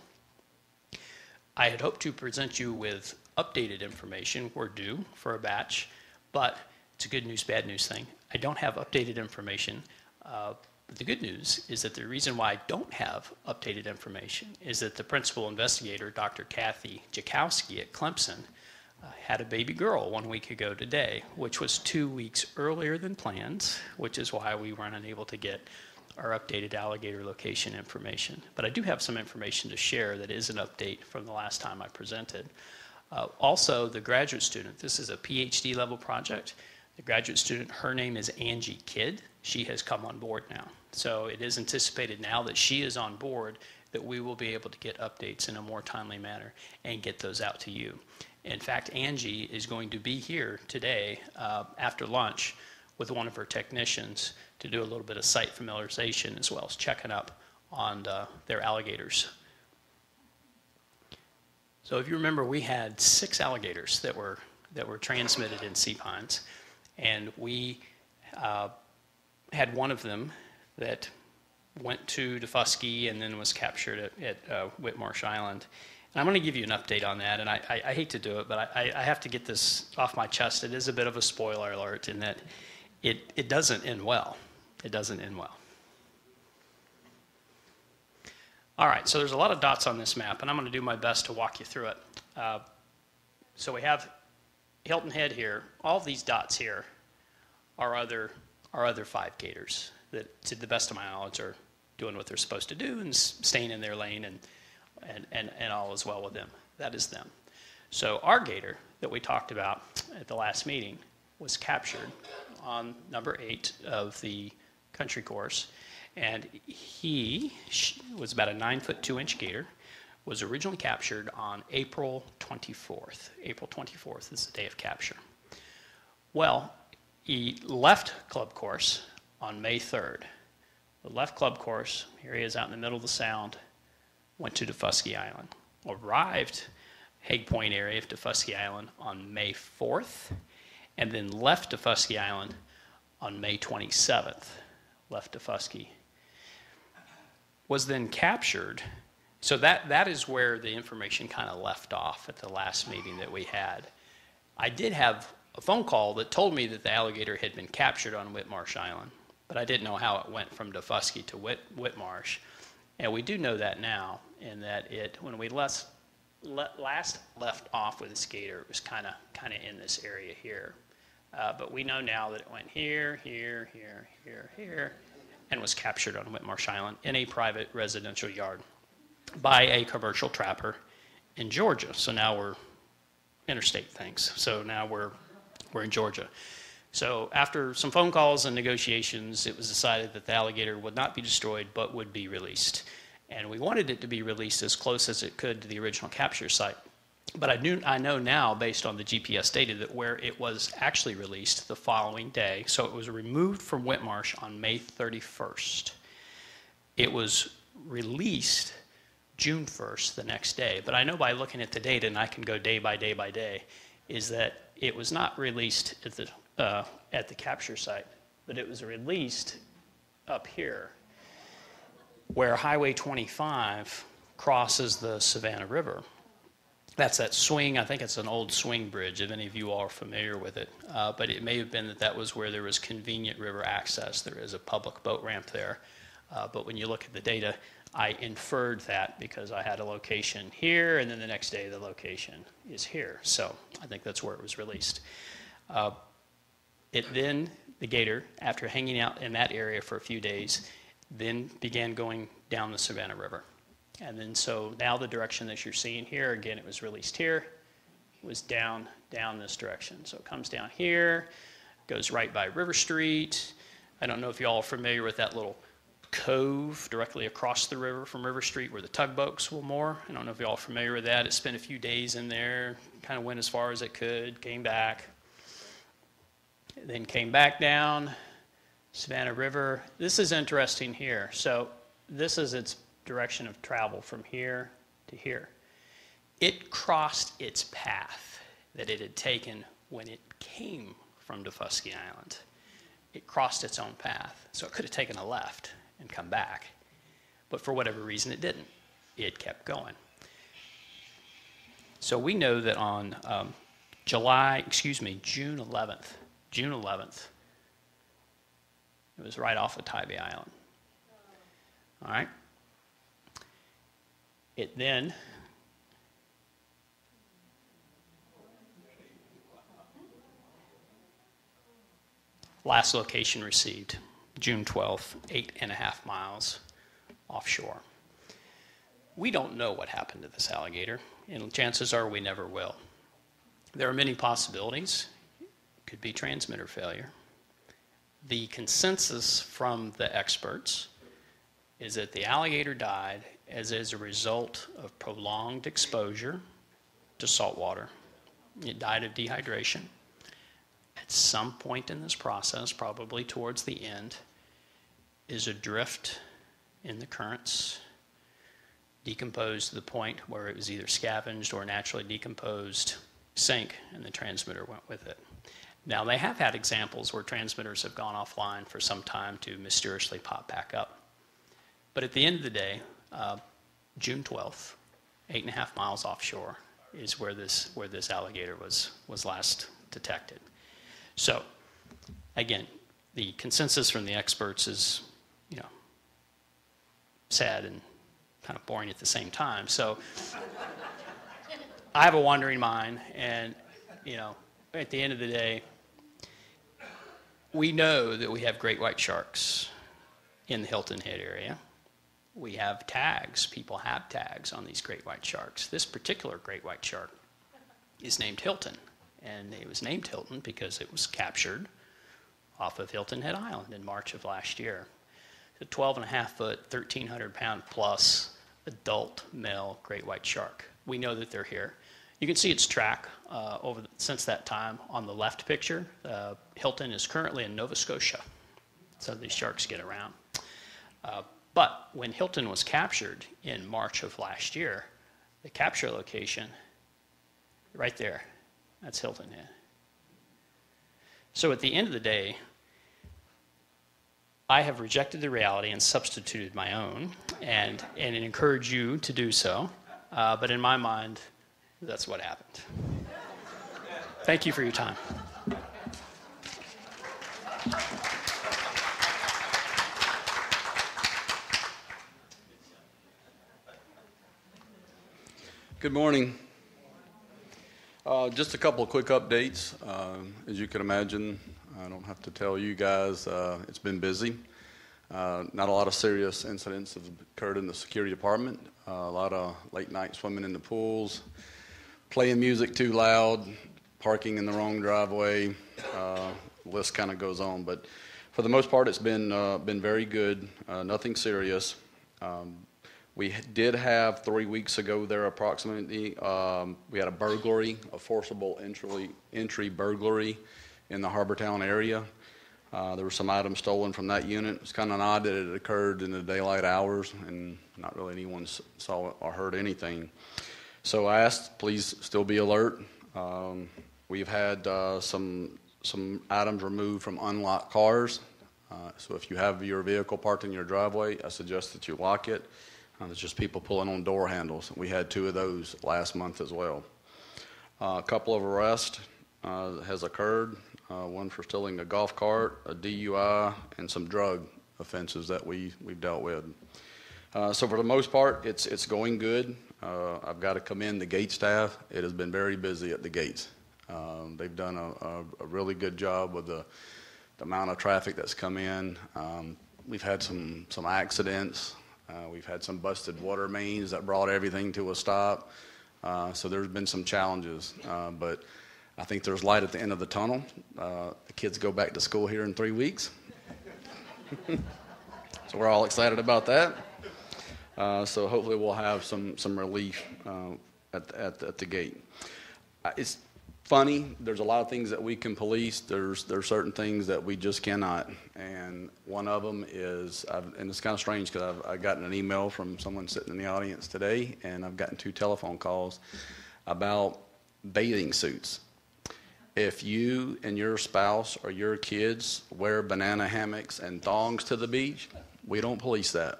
I had hoped to present you with updated information. We're due for a batch, but it's a good news, bad news thing. I don't have updated information. But the good news is that the reason why I don't have updated information is that the principal investigator, Dr. Kathy Jakowski at Clemson, had a baby girl 1 week ago today, which was 2 weeks earlier than planned, which is why we weren't unable to get our updated alligator location information. But I do have some information to share that is an update from the last time I presented. Also, the graduate student, this is a PhD level project. The graduate student, her name is Angie Kidd. She has come on board now. So it is anticipated now that she is on board that we will be able to get updates in a more timely manner and get those out to you. In fact, Angie is going to be here today after lunch with one of her technicians to do a little bit of site familiarization as well as checking up on their alligators. So if you remember, we had 6 alligators that were transmitted in sea pines, and we had one of them that went to Defusky and then was captured at Whitmarsh Island. And I'm going to give you an update on that, and I hate to do it, but I have to get this off my chest. It is a bit of a spoiler alert in that it doesn't end well. It doesn't end well. All right, so there's a lot of dots on this map, and I'm going to do my best to walk you through it. So we have Hilton Head here. All of these dots here are other 5 gators that, to the best of my knowledge, are doing what they're supposed to do and staying in their lane and all is well with them. That is them. So our gator that we talked about at the last meeting was captured on number 8 of the country course, and he was about a 9 foot 2 inch gator, was originally captured on April 24th. April 24th is the day of capture. Well, He left club course on May 3rd. The left club course, here he is out in the middle of the Sound, went to Defusky Island. Arrived Hague Point area of Defusky Island on May 4th, and then left Defusky Island on May 27th. Left Defusky. Was then captured. So that is where the information kind of left off at the last meeting that we had. I did have a phone call that told me that the Alligator had been captured on Whitmarsh Island, but I didn't know how it went from Defusky to Whitmarsh. And we do know that now, in that when we last left off with this gator, it was kind of in this area here. But we know now that it went here, here, here, here, here, and was captured on Whitmarsh Island in a private residential yard by a commercial trapper in Georgia. So now we're interstate things. So now we're in Georgia. So after some phone calls and negotiations, it was decided that the Alligator would not be destroyed, but would be released. And we wanted it to be released as close as it could to the original capture site. But I know now, based on the GPS data, that where it was actually released the following day, so it was removed from Whitmarsh on May 31st. It was released June 1st, the next day. But I know by looking at the data, and I can go day by day by day, is that it was not released at the capture site, but it was released up here, where Highway 25 crosses the Savannah River. That's that swing. I think it's an old swing bridge, if any of you all are familiar with it. But it may have been that was where there was convenient river access. There is a public boat ramp there. But when you look at the data, I inferred that because I had a location here, and then the next day the location is here. So I think that's where it was released. The gator, after hanging out in that area for a few days, then began going down the Savannah River. And then so now the direction that you're seeing here, again, it was released here, was down this direction. So it comes down here, goes right by River Street. I don't know if you all are familiar with that little cove directly across the river from River Street where the tugboats will moor. I don't know if you all are familiar with that. It spent a few days in there, kind of went as far as it could, came back. Then came back down Savannah River. This is interesting here. So this is its direction of travel from here to here. It crossed its path that it had taken when it came from Defusky Island. It crossed its own path. So it could have taken a left and come back. But for whatever reason, it didn't. It kept going. So we know that on June 11th, it was right off of Tybee Island. All right? It then last location received, June 12th, 8.5 miles offshore. We don't know what happened to this alligator, and chances are we never will. There are many possibilities. It could be transmitter failure. The consensus from the experts is that the alligator died as a result of prolonged exposure to salt water. It died of dehydration. At some point in this process, probably towards the end, is a drift in the currents, decomposed to the point where it was either scavenged or naturally decomposed, sank, and the transmitter went with it. Now, they have had examples where transmitters have gone offline for some time to mysteriously pop back up. But at the end of the day, June 12th, 8.5 miles offshore, is where this alligator was last detected. So, again, the consensus from the experts is, sad and kind of boring at the same time. So, I have a wandering mind, and, at the end of the day, we know that we have great white sharks in the Hilton Head area. We have tags. People have tags on these great white sharks. This particular great white shark is named Hilton. And it was named Hilton because it was captured off of Hilton Head Island in March of last year. It's a 12.5-foot, 1,300-pound plus adult male great white shark. We know that they're here. You can see its track since that time on the left picture. Hilton is currently in Nova Scotia, so these sharks get around. But when Hilton was captured in March of last year, the capture location, right there, that's Hilton Head. So at the end of the day, I have rejected the reality and substituted my own, and encourage you to do so. But in my mind, that's what happened. Thank you for your time. Good morning. Just a couple of quick updates. As you can imagine, I don't have to tell you guys, it's been busy. Not a lot of serious incidents have occurred in the security department. A lot of late night swimming in the pools, playing music too loud, parking in the wrong driveway. The list kind of goes on, but for the most part, it's been very good. Nothing serious. We did have 3 weeks ago there approximately, we had a burglary, a forcible entry burglary in the Harbortown area. There were some items stolen from that unit. It's kind of odd that it occurred in the daylight hours and not really anyone saw or heard anything. So I asked, please still be alert. We've had some items removed from unlocked cars. So if you have your vehicle parked in your driveway, I suggest that you lock it. There's just people pulling on door handles. We had 2 of those last month as well. A couple of arrests has occurred. One for stealing a golf cart, a DUI, and some drug offenses that we've dealt with. So for the most part, it's going good. I've got to commend the gate staff. It has been very busy at the gates. They've done a really good job with the amount of traffic that's come in. We've had some accidents. We've had some busted water mains that brought everything to a stop. So there's been some challenges, but I think there's light at the end of the tunnel. The kids go back to school here in 3 weeks. So we're all excited about that. So hopefully we'll have some relief at the gate. It's funny. There's a lot of things that we can police. There's certain things that we just cannot. And one of them is, and it's kind of strange because I've gotten an email from someone sitting in the audience today, and I've gotten 2 telephone calls about bathing suits. If you and your spouse or your kids wear banana hammocks and thongs to the beach, we don't police that.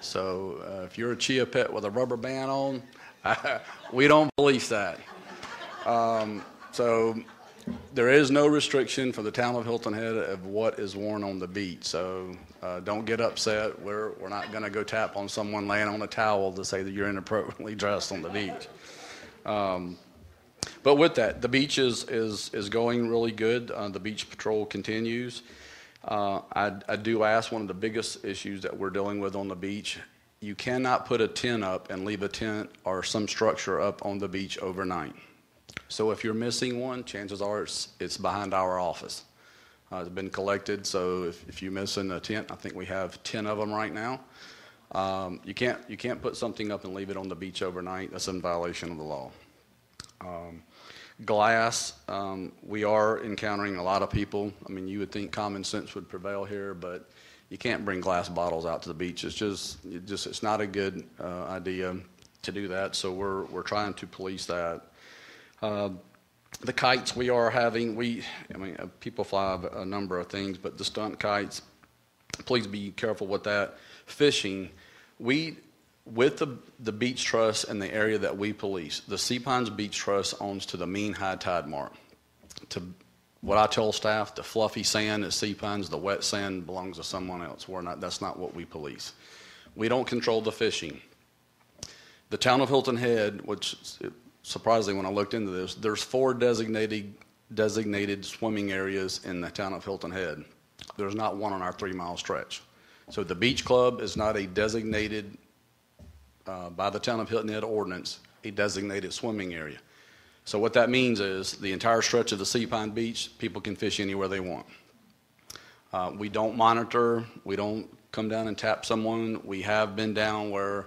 So if you're a chia pet with a rubber band on, we don't police that. So there is no restriction for the town of Hilton Head of what is worn on the beach. So don't get upset. We're not going to go tap on someone laying on a towel to say that you're inappropriately dressed on the beach. But with that, the beach is going really good. The beach patrol continues. I do ask, one of the biggest issues that we're dealing with on the beach, you cannot put a tent up and leave a tent or some structure up on the beach overnight. So if you're missing one, chances are it's behind our office. It's been collected, so if you're missing a tent, I think we have 10 of them right now. You can't put something up and leave it on the beach overnight. That's in violation of the law. Glass, we are encountering a lot of people. I mean, you would think common sense would prevail here, but you can't bring glass bottles out to the beach. It's not a good idea to do that. So we're trying to police that. The kites we are having, people fly a number of things, but the stunt kites, please be careful with that. Fishing, with the beach trust and the area that we police, the Sea Pines Beach Trust owns to the mean high tide mark. To what I tell staff, the fluffy sand at Sea Pines, the wet sand belongs to someone else. That's not what we police. We don't control the fishing. The town of Hilton Head, which surprisingly when I looked into this, there's 4 designated swimming areas in the town of Hilton Head. There's not one on our 3-mile stretch. So the beach club is not a designated, by the town of Hilton Head ordinance, a designated swimming area. So what that means is the entire stretch of the Sea Pine Beach, people can fish anywhere they want. We don't monitor. We don't come down and tap someone. We have been down where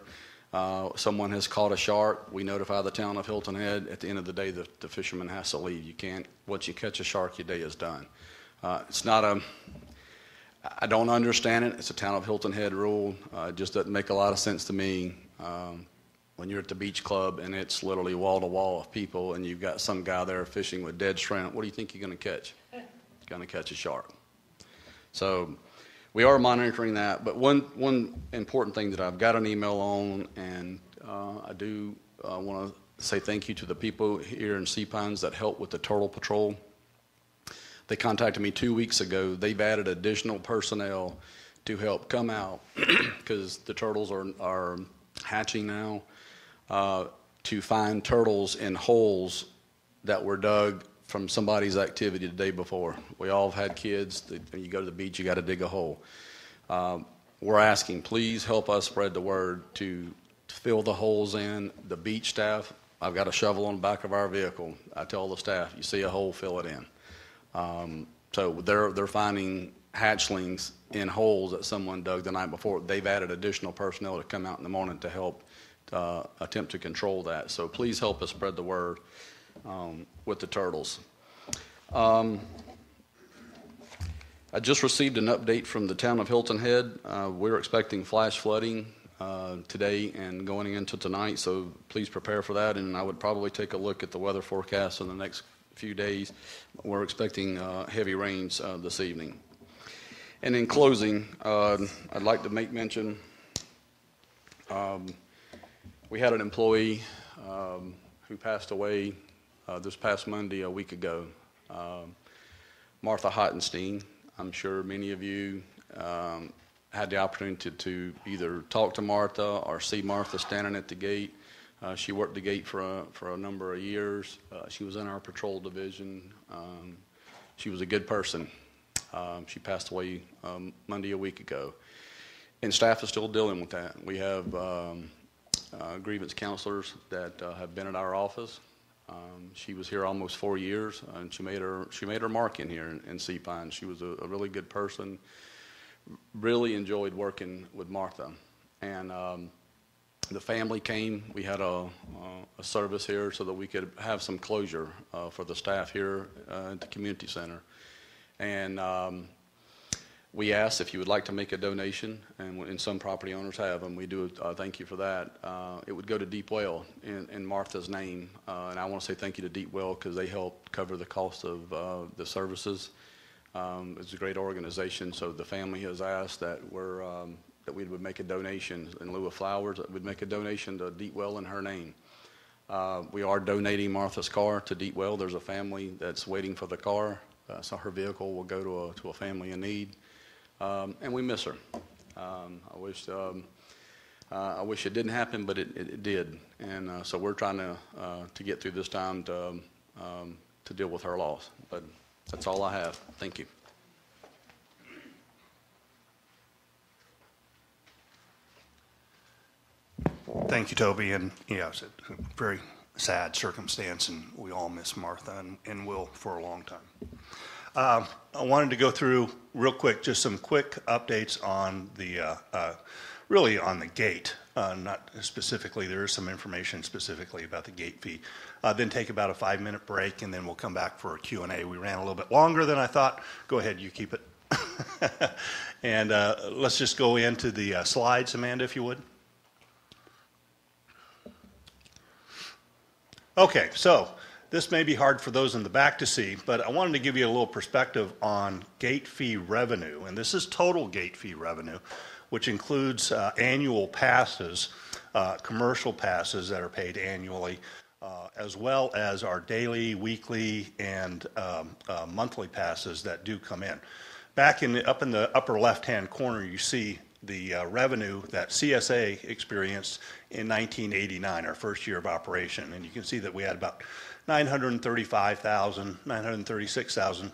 Someone has caught a shark, we notify the town of Hilton Head. At the end of the day, the fisherman has to leave. You can't, once you catch a shark, your day is done. It's not a, I don't understand it. It's a town of Hilton Head rule. It just doesn't make a lot of sense to me. When you're at the beach club and it's literally wall to wall of people and you've got some guy there fishing with dead shrimp, what do you think you're going to catch? You're going to catch a shark. So we are monitoring that. But one important thing that I've got an email on, and I do want to say thank you to the people here in Sea Pines that help with the turtle patrol. They contacted me 2 weeks ago. They've added additional personnel to help come out because the turtles are hatching now. To find turtles in holes that were dug from somebody's activity the day before. We all have had kids. When you go to the beach, you got to dig a hole. We're asking, please help us spread the word to fill the holes in. The beach staff, I've got a shovel on the back of our vehicle. I tell the staff, you see a hole, fill it in. So they're finding hatchlings in holes that someone dug the night before. They've added additional personnel to come out in the morning to help attempt to control that. So please help us spread the word with the turtles. I just received an update from the town of Hilton Head. We're expecting flash flooding today and going into tonight, so please prepare for that. And I would probably take a look at the weather forecast in the next few days. We're expecting heavy rains this evening. And in closing, I'd like to make mention we had an employee who passed away this past Monday a week ago, Martha Hottenstein. I'm sure many of you had the opportunity to either talk to Martha or see Martha standing at the gate. She worked the gate for a number of years. She was in our patrol division. She was a good person. She passed away Monday a week ago. And staff is still dealing with that. We have grievance counselors that have been at our office. She was here almost 4 years, and she made her mark in here in Sea Pines. She was a really good person. Really enjoyed working with Martha, and the family came. We had a service here so that we could have some closure for the staff here at the community center, and we asked if you would like to make a donation, and some property owners have, and we do thank you for that. It would go to Deep Well in Martha's name, and I want to say thank you to Deep Well because they helped cover the cost of the services. It's a great organization, so the family has asked that we would make a donation in lieu of flowers. That we'd make a donation to Deep Well in her name. We are donating Martha's car to Deep Well. There's a family that's waiting for the car, so her vehicle will go to a family in need. And we miss her. I wish it didn't happen, but it did. And so we're trying to get through this time to deal with her loss. But that's all I have. Thank you. Thank you, Toby. And yeah, it's a very sad circumstance, and we all miss Martha and will for a long time. I wanted to go through real quick, just some quick updates on the, really on the gate. Not specifically, there is some information specifically about the gate fee. Then take about a 5-minute break, and then we'll come back for a Q&A. We ran a little bit longer than I thought. Go ahead, you keep it. And let's just go into the slides, Amanda, if you would. Okay, so this may be hard for those in the back to see, but I wanted to give you a little perspective on gate fee revenue. And this is total gate fee revenue, which includes annual passes, commercial passes that are paid annually, as well as our daily, weekly, and monthly passes that do come in. Up in the upper left-hand corner, you see the revenue that CSA experienced in 1989, our first year of operation. And you can see that we had about 935,000, 936,000,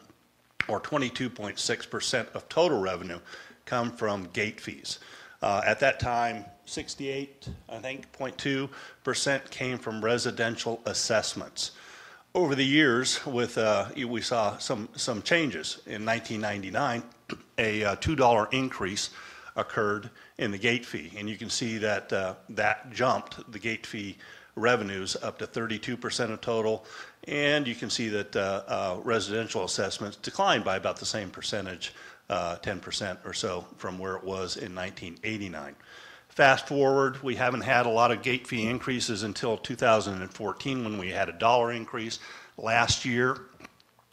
or 22.6% of total revenue come from gate fees. At that time, 68.2% came from residential assessments. Over the years, we saw some changes. In 1999, a $2 increase occurred in the gate fee. And you can see that that jumped the gate fee revenues up to 32% of total. And you can see that residential assessments declined by about the same percentage, 10% or so from where it was in 1989. Fast forward, we haven't had a lot of gate fee increases until 2014 when we had a $1 increase. Last year,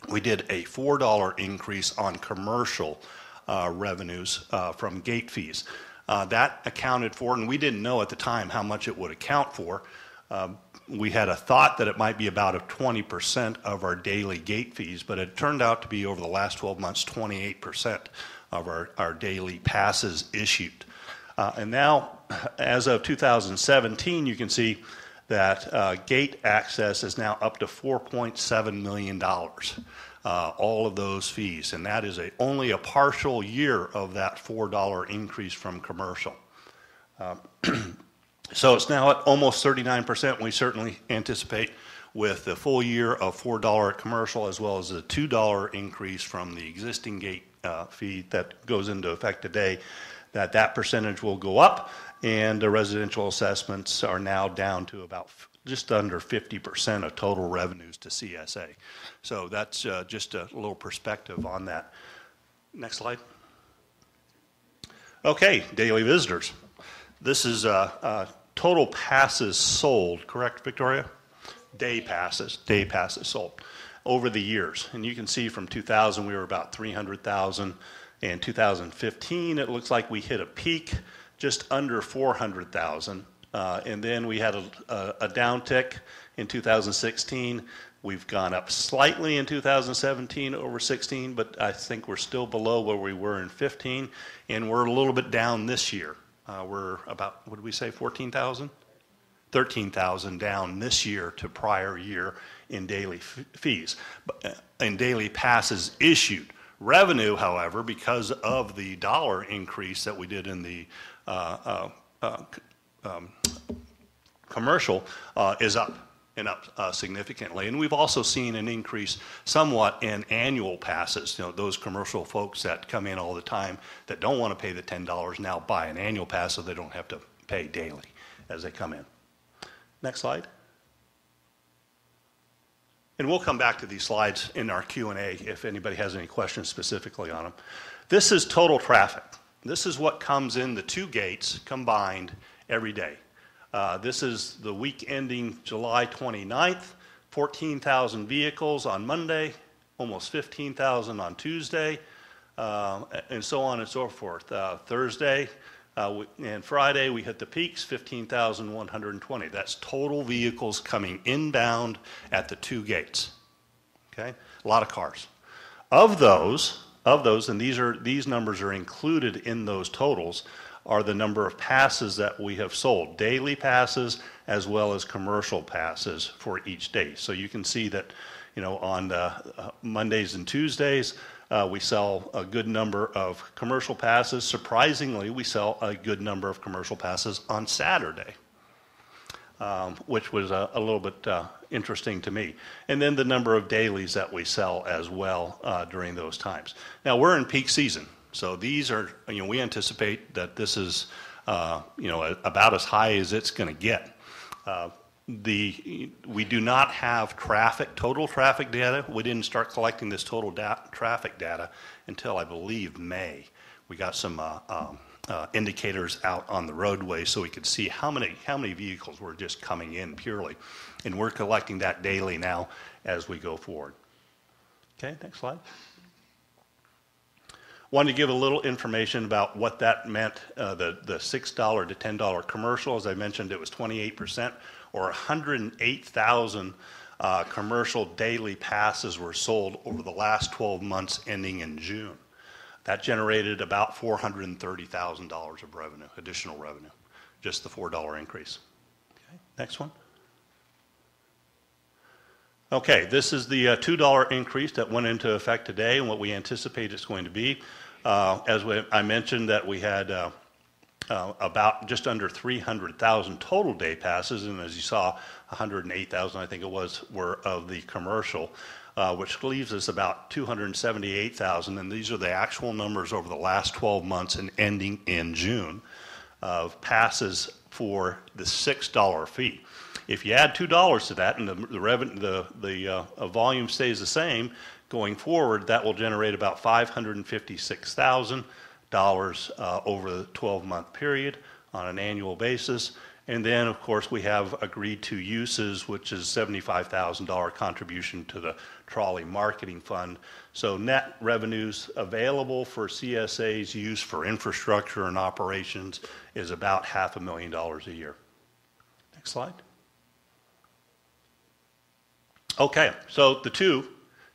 we did a $4 increase on commercial revenues from gate fees. That accounted for, and we didn't know at the time how much it would account for. We had a thought that it might be about a 20% of our daily gate fees, but it turned out to be over the last 12 months, 28% of our daily passes issued. And now, as of 2017, you can see that gate access is now up to $4.7 million, all of those fees. And that is only a partial year of that $4 increase from commercial. So it's now at almost 39%. We certainly anticipate with the full year of $4 at commercial as well as the $2 increase from the existing gate fee that goes into effect today, that percentage will go up, and the residential assessments are now down to about just under 50% of total revenues to CSA. So that's just a little perspective on that. Next slide. Okay, daily visitors. This is total passes sold, correct, Victoria? Day passes sold over the years. And you can see from 2000 we were about 300,000. In 2015, it looks like we hit a peak just under 400,000. And then we had a downtick in 2016. We've gone up slightly in 2017 over 16, but I think we're still below where we were in 15. And we're a little bit down this year. We're about, what did we say, 14,000? 13,000 down this year to prior year in daily fees, in daily passes issued. Revenue, however, because of the $1 increase that we did in the commercial, is up and up significantly. And we've also seen an increase somewhat in annual passes. You know, those commercial folks that come in all the time that don't want to pay the $10 now buy an annual pass so they don't have to pay daily as they come in. Next slide. And we'll come back to these slides in our Q&A if anybody has any questions specifically on them. This is total traffic. This is what comes in the two gates combined every day. This is the week ending July 29th, 14,000 vehicles on Monday, almost 15,000 on Tuesday, and so on and so forth. Thursday and Friday, we hit the peaks, 15,120. That's total vehicles coming inbound at the two gates. Okay, a lot of cars. Of those, and these numbers are included in those totals, are the number of passes that we have sold, daily passes as well as commercial passes for each day. So you can see that, you know, on Mondays and Tuesdays, we sell a good number of commercial passes. Surprisingly, we sell a good number of commercial passes on Saturday, which was a little bit interesting to me. And then the number of dailies that we sell as well during those times. Now, we're in peak season. So these are, you know, we anticipate that this is, you know, about as high as it's going to get. We do not have total traffic data. We didn't start collecting this total traffic data until, I believe, May. We got some indicators out on the roadway so we could see how many vehicles were just coming in purely. And we're collecting that daily now as we go forward. Okay, next slide. Wanted to give a little information about what that meant, the $6 to $10 commercial. As I mentioned, it was 28%, or 108,000 commercial daily passes were sold over the last 12 months ending in June. That generated about $430,000 of revenue, additional revenue, just the $4 increase. Okay, next one. Okay, this is the $2 increase that went into effect today and what we anticipate it's going to be. I mentioned that we had about just under 300,000 total day passes, and as you saw, 108,000, I think it was, were of the commercial. which leaves us about 278,000, and these are the actual numbers over the last 12 months and ending in June, of passes for the $6 fee. If you add $2 to that and the volume stays the same going forward, that will generate about $556,000 over the 12-month period on an annual basis. And then, of course, we have agreed to uses, which is $75,000 contribution to the trolley marketing fund. So net revenues available for CSA's use for infrastructure and operations is about $500,000 a year. Next slide. Okay, so the two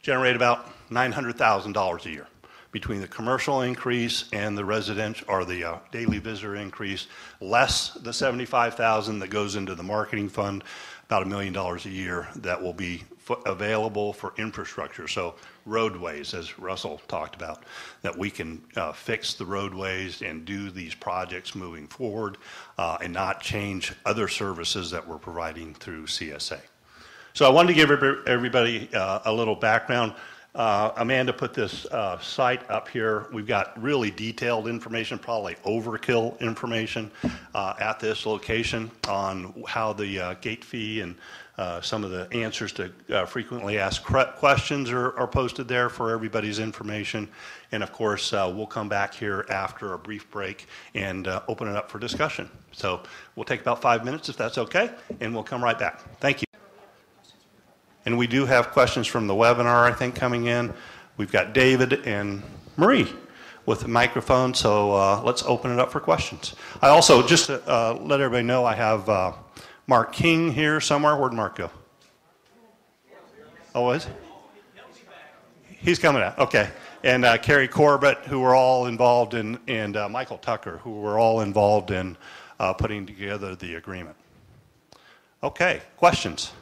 generate about $900,000 a year between the commercial increase and the residential or the daily visitor increase, less the $75,000 that goes into the marketing fund, about $1 million a year that will be available for infrastructure. So roadways, as Russell talked about, that we can fix the roadways and do these projects moving forward and not change other services that we're providing through CSA. So I wanted to give everybody a little background. Amanda put this site up here. We've got really detailed information, probably overkill information at this location on how the gate fee and some of the answers to frequently asked questions are posted there for everybody's information. And of course, we'll come back here after a brief break and open it up for discussion. So we'll take about 5 minutes if that's okay, and we'll come right back. Thank you. And we do have questions from the webinar, I think, coming in. We've got David and Marie with the microphone, so let's open it up for questions. I also, just to let everybody know, I have Mark King here somewhere. Where'd Mark go? Oh, is he? He's coming out, okay. And Carrie Corbett, who were all involved in, and Michael Tucker, who were all involved in putting together the agreement. Okay, questions?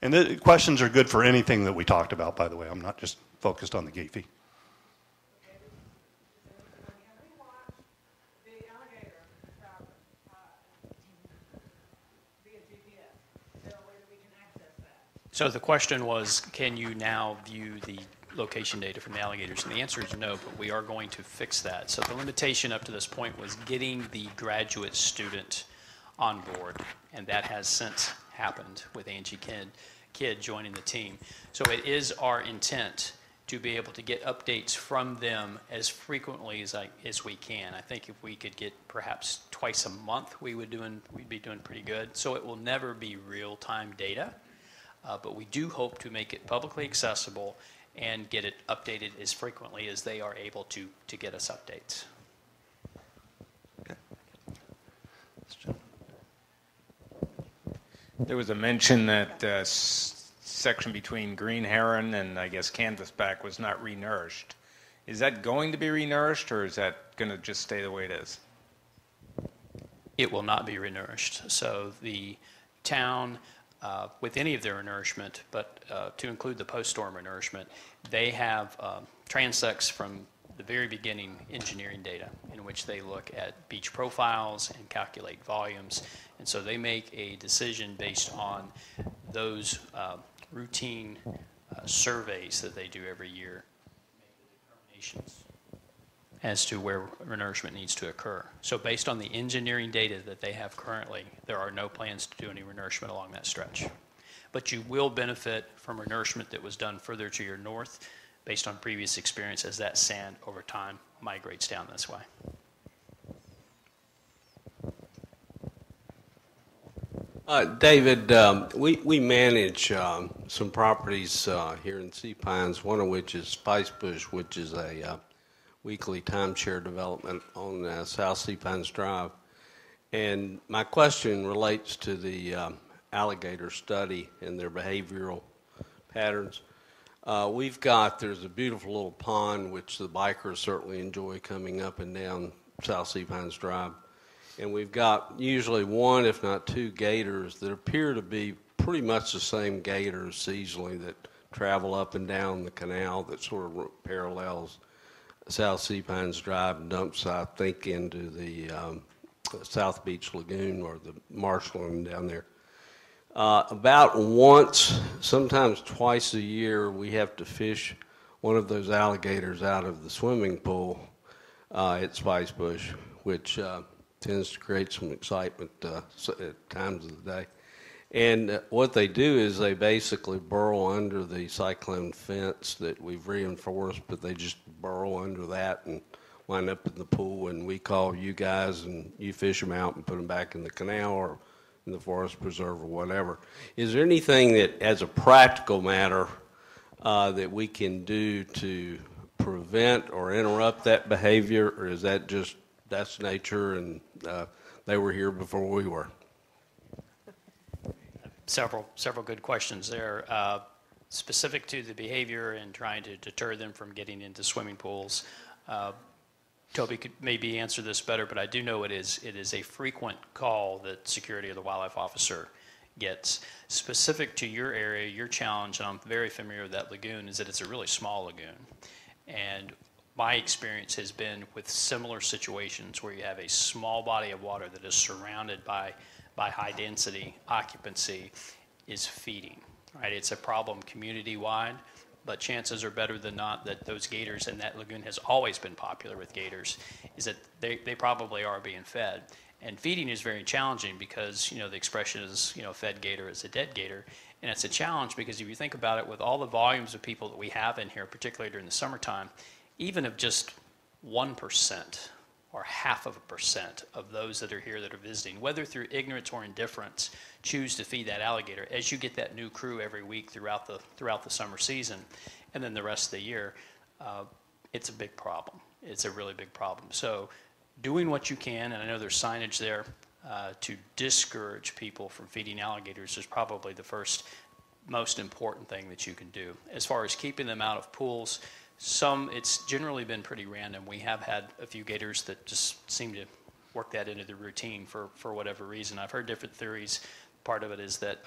And the questions are good for anything that we talked about, by the way. I'm not just focused on the gate fee. The Alligator via GPS. Is there a way that we can access that? So the question was, can you now view the location data from the alligators? And the answer is no, but we are going to fix that. So the limitation up to this point was getting the graduate student on board, and that has since happened with Angie Kidd joining the team. So it is our intent to be able to get updates from them as frequently as we can. I think if we could get perhaps twice a month, we'd be doing pretty good. So it will never be real-time data, but we do hope to make it publicly accessible and get it updated as frequently as they are able to get us updates. There was a mention that section between Green Heron and I guess Canvasback was not renourished. Is that going to be renourished, or is that going to just stay the way it is? It will not be renourished. So the town, with any of their renourishment, but to include the post-storm renourishment, they have transects from the very beginning engineering data in which they look at beach profiles and calculate volumes. And so they make a decision based on those routine surveys that they do every year, make the determinations as to where renourishment needs to occur. So based on the engineering data that they have currently, there are no plans to do any renourishment along that stretch. But you will benefit from renourishment that was done further to your north based on previous experience as that sand over time migrates down this way. David, we manage some properties here in Sea Pines, one of which is Spice Bush, which is a weekly timeshare development on South Sea Pines Drive. And my question relates to the alligator study and their behavioral patterns. There's a beautiful little pond which the bikers certainly enjoy coming up and down South Sea Pines Drive. And we've got usually one, if not two, gators that appear to be pretty much the same gators seasonally that travel up and down the canal that sort of parallels South Sea Pines Drive and dumps, I think, into the South Beach Lagoon or the marshland down there. About once, sometimes twice a year, we have to fish one of those alligators out of the swimming pool at Spice Bush, which tends to create some excitement at times of the day. And what they do is they basically burrow under the cyclone fence that we've reinforced, but they just burrow under that and wind up in the pool, and we call you guys and you fish them out and put them back in the canal or in the forest preserve or whatever. Is there anything that, as a practical matter, that we can do to prevent or interrupt that behavior, or is that just, that's nature and they were here before we were? Several good questions there. Specific to the behavior and trying to deter them from getting into swimming pools, Toby could maybe answer this better, but I do know it is a frequent call that security or the wildlife officer gets. Specific to your area, your challenge, and I'm very familiar with that lagoon, is that it's a really small lagoon. And my experience has been with similar situations where you have a small body of water that is surrounded by high density occupancy, is feeding, right? It's a problem community-wide, but chances are better than not that those gators, and that lagoon has always been popular with gators, is that they probably are being fed. And feeding is very challenging because, the expression is, fed gator is a dead gator. And it's a challenge because if you think about it, with all the volumes of people that we have in here, particularly during the summertime, even if just 1% or 0.5% of those that are here that are visiting, whether through ignorance or indifference, choose to feed that alligator, as you get that new crew every week throughout the summer season, and then the rest of the year, it's a big problem. It's a really big problem. So doing what you can, and I know there's signage there, to discourage people from feeding alligators is probably the first most important thing that you can do. As far as keeping them out of pools, it's generally been pretty random. We have had a few gators that just seem to work that into the routine for whatever reason. I've heard different theories. Part of it is that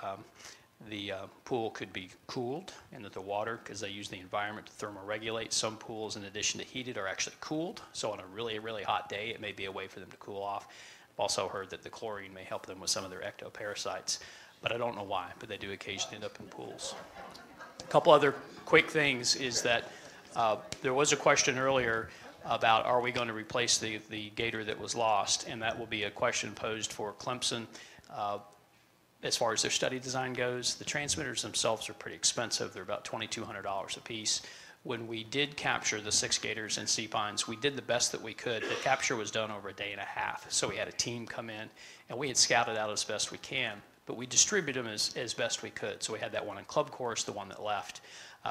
the pool could be cooled, and that the water, because they use the environment to thermoregulate, some pools, in addition to heated, are actually cooled. So on a really, really hot day, it may be a way for them to cool off. I've also heard that the chlorine may help them with some of their ectoparasites, but I don't know why, but they do occasionally end up in pools. A couple other quick things is that there was a question earlier about, are we going to replace the gator that was lost? And that will be a question posed for Clemson. As far as their study design goes, the transmitters themselves are pretty expensive. They're about $2,200 a piece. When we did capture the 6 gators in sea pines, we did the best that we could. The capture was done over a day and a half. So we had a team come in, and we had scouted out as best we can, but we distributed them as best we could. So we had that one in Club Course, the one that left.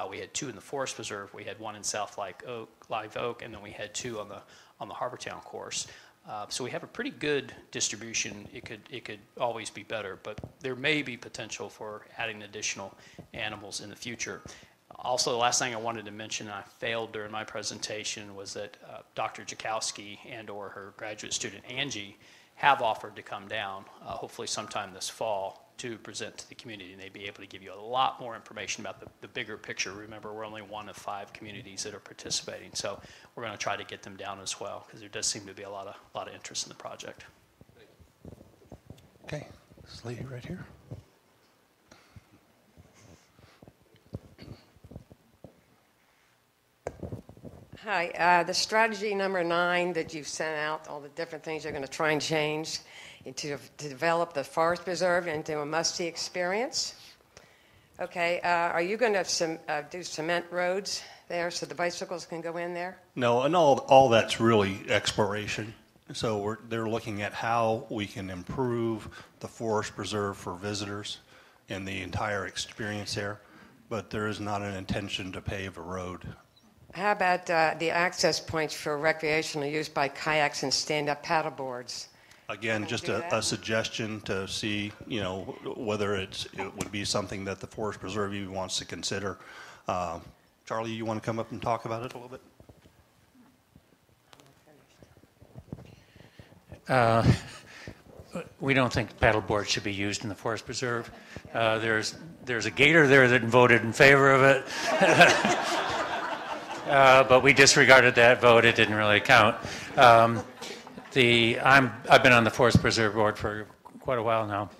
We had 2 in the Forest Preserve. We had 1 in South Live Oak, and then we had 2 on the Harbortown course. So we have a pretty good distribution. It could always be better, but there may be potential for adding additional animals in the future. Also, the last thing I wanted to mention, and I failed during my presentation, was that Dr. Jakowski and or her graduate student Angie have offered to come down, hopefully sometime this fall, to present to the community, and they'd be able to give you a lot more information about the bigger picture. Remember, we're only one of 5 communities that are participating, so we're going to try to get them down as well, because there does seem to be a lot of interest in the project. Okay, this lady right here. Hi, the strategy number 9 that you've sent out, all the different things you're going to try and change to develop the forest preserve into a must-see experience. Okay, are you going to do cement roads there so the bicycles can go in there? No, and all that's really exploration. So they're looking at how we can improve the forest preserve for visitors and the entire experience there, but there is not an intention to pave a road. How about the access points for recreational use by kayaks and stand-up paddleboards? Again, just a suggestion to see, whether it would be something that the Forest Preserve even wants to consider. Charlie, you want to come up and talk about it a little bit? We don't think paddleboards should be used in the Forest Preserve. There's a gator there that voted in favor of it. But we disregarded that vote. It didn't really count. I've been on the Forest Preserve Board for quite a while now,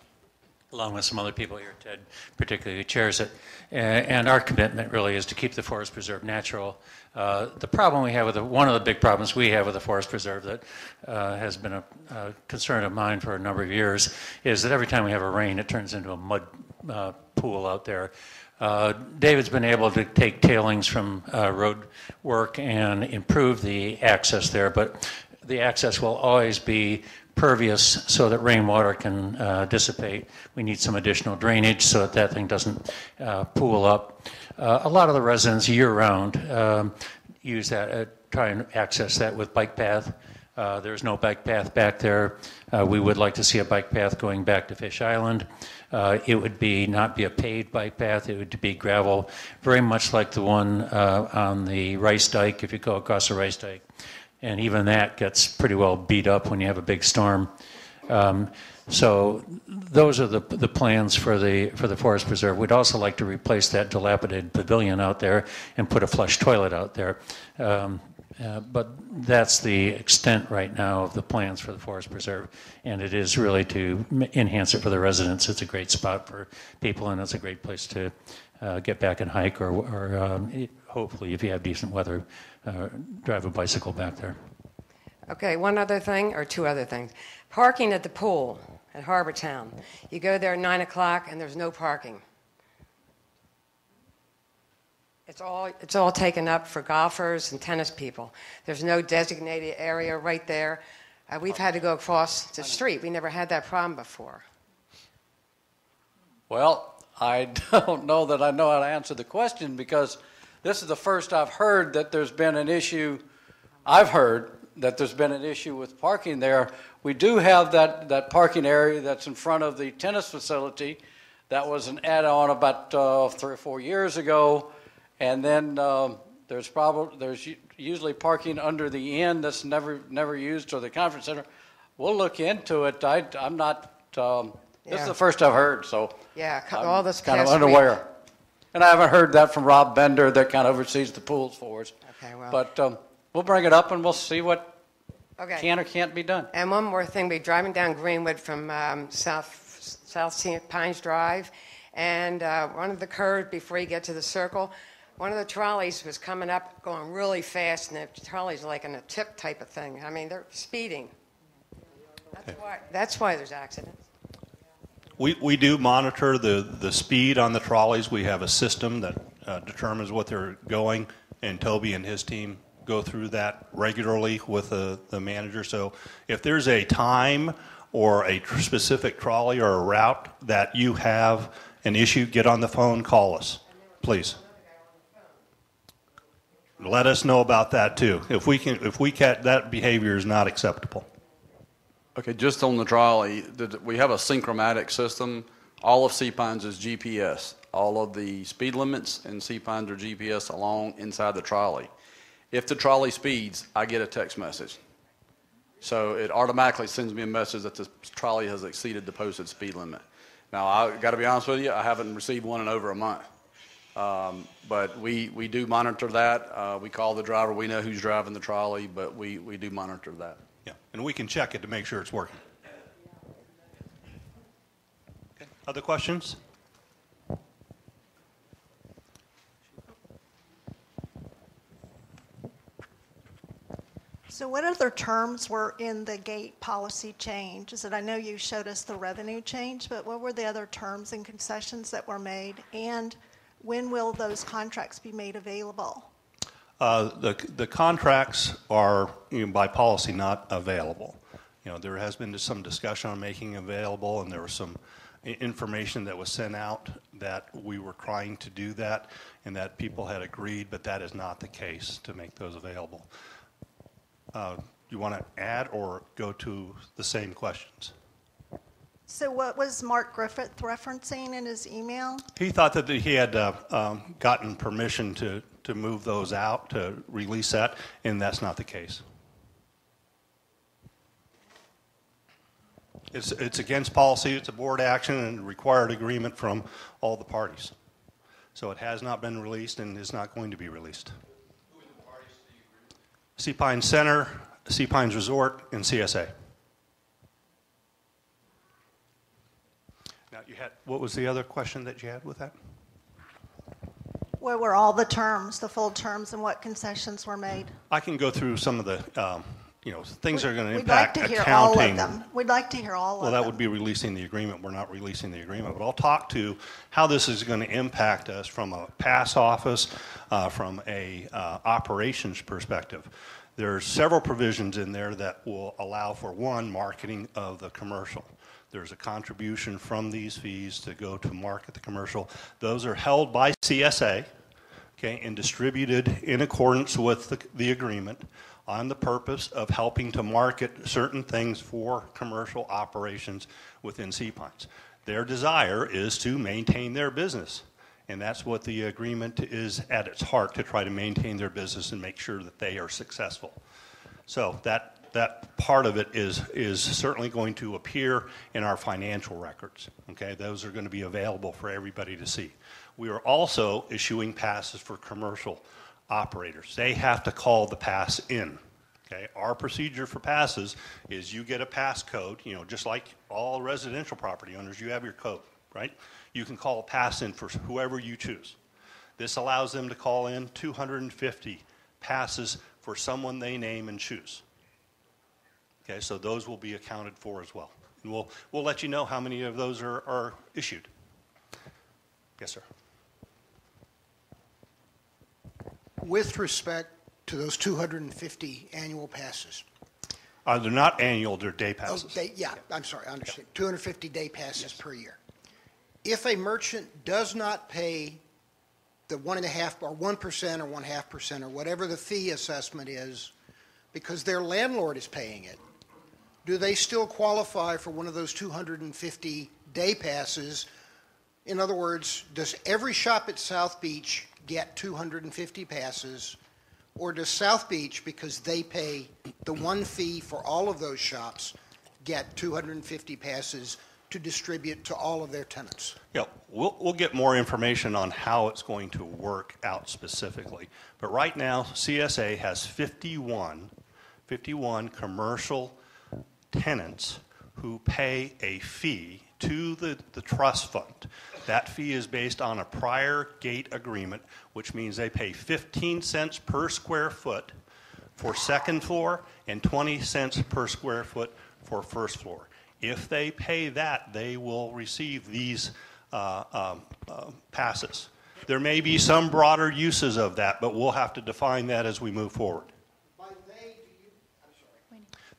along with some other people here. Ted particularly chairs it. And our commitment really is to keep the Forest Preserve natural. The problem we have one of the big problems we have with the Forest Preserve that has been a concern of mine for a number of years is that every time we have a rain, it turns into a mud pool out there. David's been able to take tailings from road work and improve the access there, but the access will always be pervious so that rainwater can dissipate. We need some additional drainage so that thing doesn't pool up. A lot of the residents year-round use that, try and access that with bike path. There's no bike path back there. We would like to see a bike path going back to Fish Island. It would not be a paved bike path. It would be gravel, very much like the one on the Rice Dike, if you go across the Rice Dike. And even that gets pretty well beat up when you have a big storm. So those are the plans for the Forest Preserve. We'd also like to replace that dilapidated pavilion out there and put a flush toilet out there. But that's the extent right now of the plans for the Forest Preserve. And it is really to enhance it for the residents. It's a great spot for people, and it's a great place to get back and hike or hopefully, if you have decent weather, drive a bicycle back there. Okay, one other thing, or two other things. Parking at the pool at Harbor Town. You go there at 9 o'clock and there's no parking. It's all taken up for golfers and tennis people. There's no designated area right there. We've had to go across the street. We never had that problem before. Well, I don't know that I know how to answer the question because this is the first I've heard that there's been an issue. I've heard that there's been an issue with parking there. We do have that parking area that's in front of the tennis facility. That was an add-on about 3 or 4 years ago. And then there's usually parking under the inn that's never used, or the conference center. We'll look into it. I'm not. This is the first I've heard, so yeah, all this kind of unaware. And I haven't heard that from Rob Bender, that kind of oversees the pools for us. Okay, well. But we'll bring it up and we'll see what can or can't be done. And one more thing, we're driving down Greenwood from South St. Pines Drive, and one of the curves before you get to the circle, one of the trolleys was coming up, going really fast, and the trolley's like in a tip type of thing. I mean, they're speeding. That's why there's accidents. We do monitor the speed on the trolleys. We have a system that determines what they're going, and Toby and his team go through that regularly with the manager. So if there's a time or a specific trolley or a route that you have an issue, get on the phone, call us, please. Let us know about that too. If we can, that behavior is not acceptable. Okay, just on the trolley, we have a synchromatic system. All of Sea Pines is GPS. All of the speed limits in Sea Pines are GPS along inside the trolley. If the trolley speeds, I get a text message. So it automatically sends me a message that the trolley has exceeded the posted speed limit. Now, I've got to be honest with you, I haven't received one in over a month. But we do monitor that. We call the driver. We know who's driving the trolley, but we do monitor that. Yeah, and we can check it to make sure it's working. Okay. Other questions? So what other terms were in the gate policy change? Is it, I know you showed us the revenue change, but what were the other terms and concessions that were made? And when will those contracts be made available? The contracts are, by policy, not available. There has been some discussion on making available, and there was some information that was sent out that we were trying to do that, and that people had agreed, but that is not the case to make those available. You want to add or go to the same questions? So what was Mark Griffith referencing in his email? He thought that he had gotten permission to move those out, to release that, and that's not the case. It's against policy, it's a board action, and required agreement from all the parties. So it has not been released and is not going to be released. Sea Pine Center, Sea Pines Resort, and CSA. Now, you had, what was the other question that you had with that? Where were all the terms, the full terms, and what concessions were made? I can go through some of the, things that are going to We'd like impact to hear accounting. all of them. We'd like to hear all of Well, them. that would be releasing the agreement. We're not releasing the agreement, but I'll talk to how this is going to impact us from a pass office, from a operations perspective. There's several provisions in there that will allow for, one, marketing of the commercial. There's a contribution from these fees to go to market the commercial. Those are held by CSA, okay, and distributed in accordance with the agreement on the purpose of helping to market certain things for commercial operations within Sea Pines. Their desire is to maintain their business, and that's what the agreement is at its heart, to try to maintain their business and make sure that they are successful. So that part of it is certainly going to appear in our financial records. Okay, those are going to be available for everybody to see. We are also issuing passes for commercial operators. They have to call the pass in. Okay, our procedure for passes is you get a pass code, just like all residential property owners, you have your code, right? You can call a pass in for whoever you choose. This allows them to call in 250 passes for someone they name and choose. Okay, so those will be accounted for as well. And we'll let you know how many of those are issued. Yes, sir. With respect to those 250 annual passes. They're not annual, they're day passes. I'm sorry, I understand. 250 day passes per year. If a merchant does not pay the 1.5% or 1% or 0.5% or whatever the fee assessment is, because their landlord is paying it, do they still qualify for one of those 250 day passes? In other words, does every shop at South Beach get 250 passes, or does South Beach, because they pay the one fee for all of those shops, get 250 passes to distribute to all of their tenants? Yeah, we'll get more information on how it's going to work out specifically. But right now, CSA has 51 commercial tenants who pay a fee to the trust fund. That fee is based on a prior gate agreement, which means they pay 15 cents per square foot for second floor and 20 cents per square foot for first floor. If they pay that, they will receive these passes. There may be some broader uses of that, but we'll have to define that as we move forward.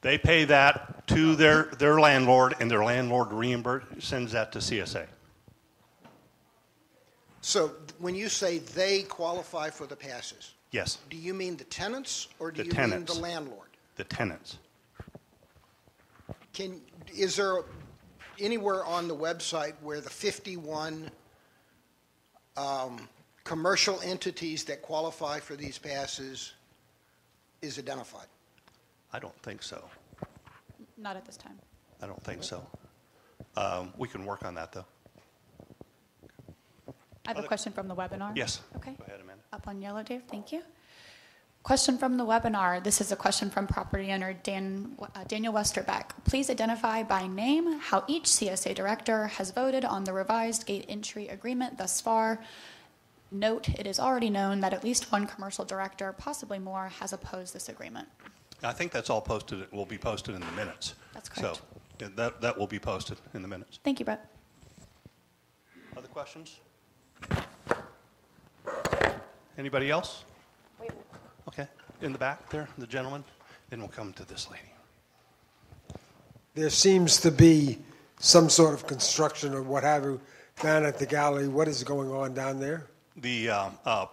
They pay that to their landlord, and their landlord sends that to CSA. So when you say they qualify for the passes, yes, do you mean the tenants or do the you tenants. mean the landlord? The tenants. Is there anywhere on the website where the 51 commercial entities that qualify for these passes is identified? I don't think so. Not at this time. I don't think so. We can work on that, though. I have a question from the webinar. Yes. Okay. Go ahead, Amanda. Up on yellow, Dave. Thank you. Question from the webinar. This is a question from property owner Daniel Westerbeck. Please identify by name how each CSA director has voted on the revised gate entry agreement thus far. Note, it is already known that at least one commercial director, possibly more, has opposed this agreement. I think that's all posted. It will be posted in the minutes. That's correct. So that will be posted in the minutes. Thank you, Brett. Other questions? Anybody else? Okay, in the back there, the gentleman. Then we'll come to this lady. There seems to be some sort of construction or what have you down at the gallery. What is going on down there? The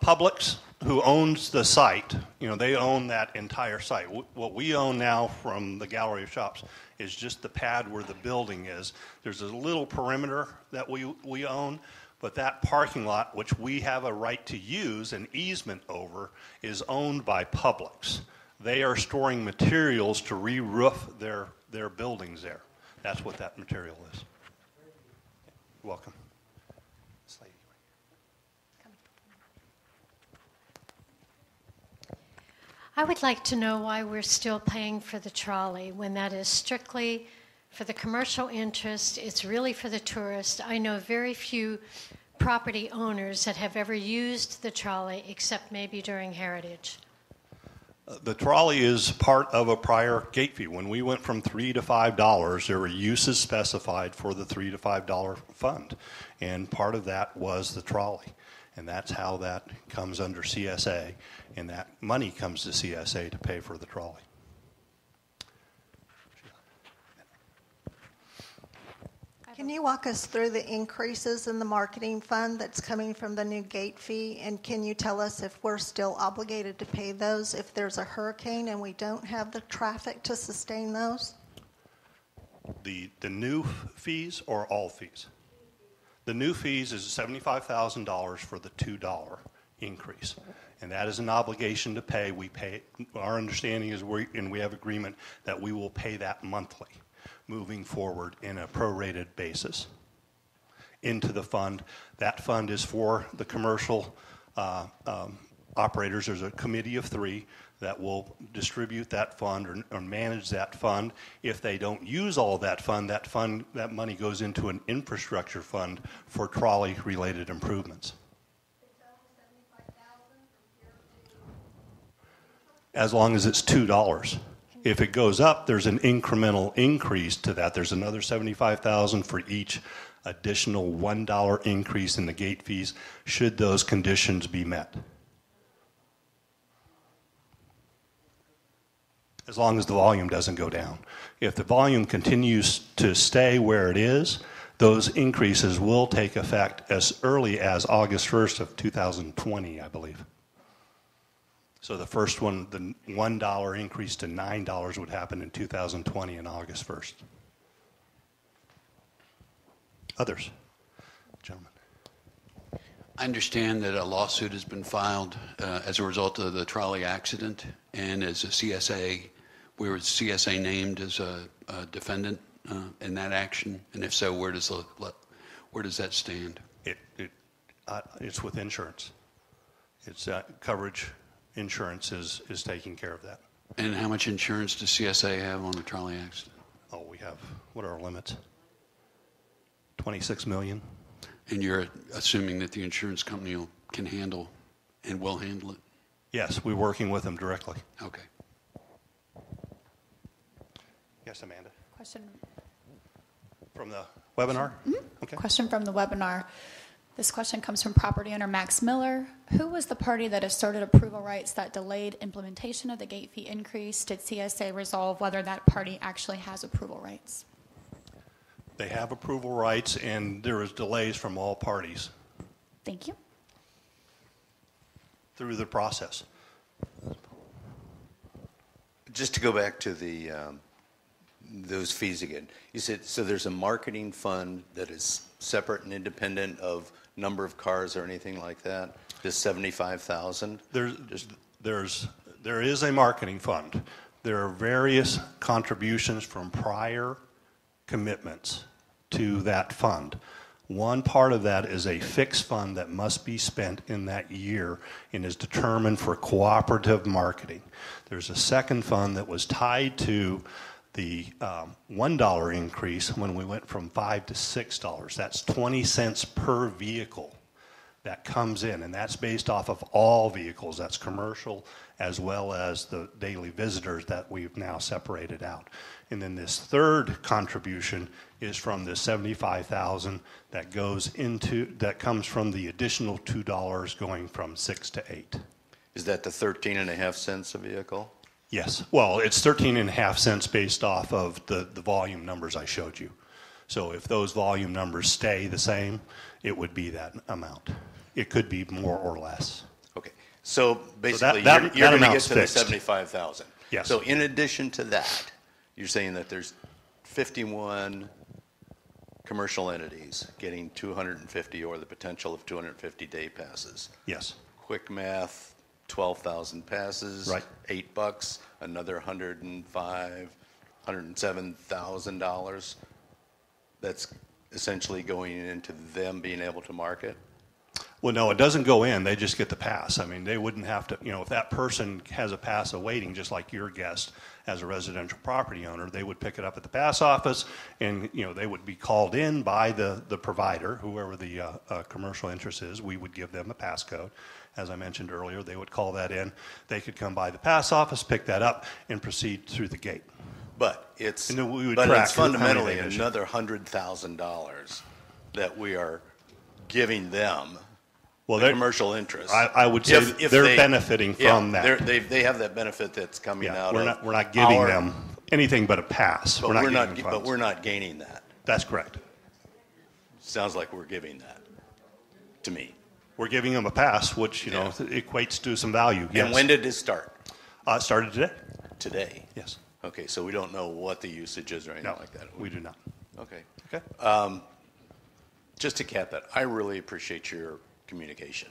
Publix, who owns the site, they own that entire site. What we own now from the gallery of shops is just the pad where the building is. There's a little perimeter that we own, but that parking lot, which we have a right to use an easement over, is owned by Publix. They are storing materials to re-roof their buildings there. That's what that material is. You're welcome. This lady. I would like to know why we're still paying for the trolley when that is strictly for the commercial interest. It's really for the tourist. I know very few property owners that have ever used the trolley except maybe during Heritage. The trolley is part of a prior gate fee. When we went from $3 to $5, there were uses specified for the $3 to $5 fund, and part of that was the trolley, and that's how that comes under CSA, and that money comes to CSA to pay for the trolley. Can you walk us through the increases in the marketing fund that's coming from the new gate fee? And can you tell us if we're still obligated to pay those if there's a hurricane and we don't have the traffic to sustain those? The new fees or all fees? The new fees is $75,000 for the $2 increase. And that is an obligation to pay. We pay, our understanding is we have agreement that we will pay that monthly moving forward in a prorated basis into the fund. That fund is for the commercial operators. There's a committee of 3 that will distribute that fund or manage that fund. If they don't use all that money goes into an infrastructure fund for trolley-related improvements. As long as it's $2. If it goes up, there's an incremental increase to that. There's another $75,000 for each additional $1 increase in the gate fees should those conditions be met. As long as the volume doesn't go down. If the volume continues to stay where it is, those increases will take effect as early as August 1st of 2020, I believe. So the first one, the $1 increase to $9 would happen in 2020 on August 1st. Others? Gentlemen. I understand that a lawsuit has been filed as a result of the trolley accident, and as a CSA, where is CSA named as a defendant in that action? And if so, where does that stand? It's with insurance. It's coverage. Insurance is taking care of that. And how much insurance does CSA have on the trolley accident? Oh, we have, what are our limits? $26 million. And you're assuming that the insurance company can handle and will handle it? Yes, we're working with them directly. Okay. Yes, Amanda. Question. From the webinar? Mm-hmm. Okay. Question from the webinar. This question comes from property owner Max Miller. Who was the party that asserted approval rights that delayed implementation of the gate fee increase? Did CSA resolve whether that party actually has approval rights? They have approval rights, and there is delays from all parties. Thank you. Through the process. Just to go back to the those fees again. You said, so there's a marketing fund that is separate and independent of number of cars or anything like that? This $75,000? There is a marketing fund. There are various contributions from prior commitments to that fund. One part of that is a fixed fund that must be spent in that year and is determined for cooperative marketing. There's a second fund that was tied to the $1 increase when we went from $5 to $6. That's 20 cents per vehicle that comes in, and that's based off of all vehicles. That's commercial as well as the daily visitors that we've now separated out. And then this third contribution is from the $75,000 that comes from the additional $2 going from 6 to 8. Is that the 13.5 cents a vehicle? Yes. Well, it's 13.5 cents based off of the volume numbers I showed you. So if those volume numbers stay the same, it would be that amount. It could be more or less. Okay. So basically, you're going to get to the $75,000. Yes. So in addition to that, you're saying that there's 51 commercial entities getting 250 or the potential of 250 day passes. Yes. Quick math, 12,000 passes, right. $8, another $107,000. That's essentially going into them being able to market. Well, no, it doesn't go in. They just get the pass. I mean, they wouldn't have to, if that person has a pass awaiting, just like your guest as a residential property owner, they would pick it up at the pass office, and, they would be called in by the provider, whoever the commercial interest is. We would give them a pass code. As I mentioned earlier, they would call that in. They could come by the pass office, pick that up, and proceed through the gate. But it's track fundamentally how many they issue. another $100,000 that we are giving them, the commercial interest. I would say if they're benefiting from that. They have that benefit that's coming out of we're not giving them anything but a pass. But we're not gaining that. That's correct. Sounds like we're giving that to me. We're giving them a pass, which equates to some value. Yes. And when did it start? It started today. Today. Yes. Okay, so we don't know what the usage is or anything like that. We do not. Okay. Okay. Just to cap that, I really appreciate your communication.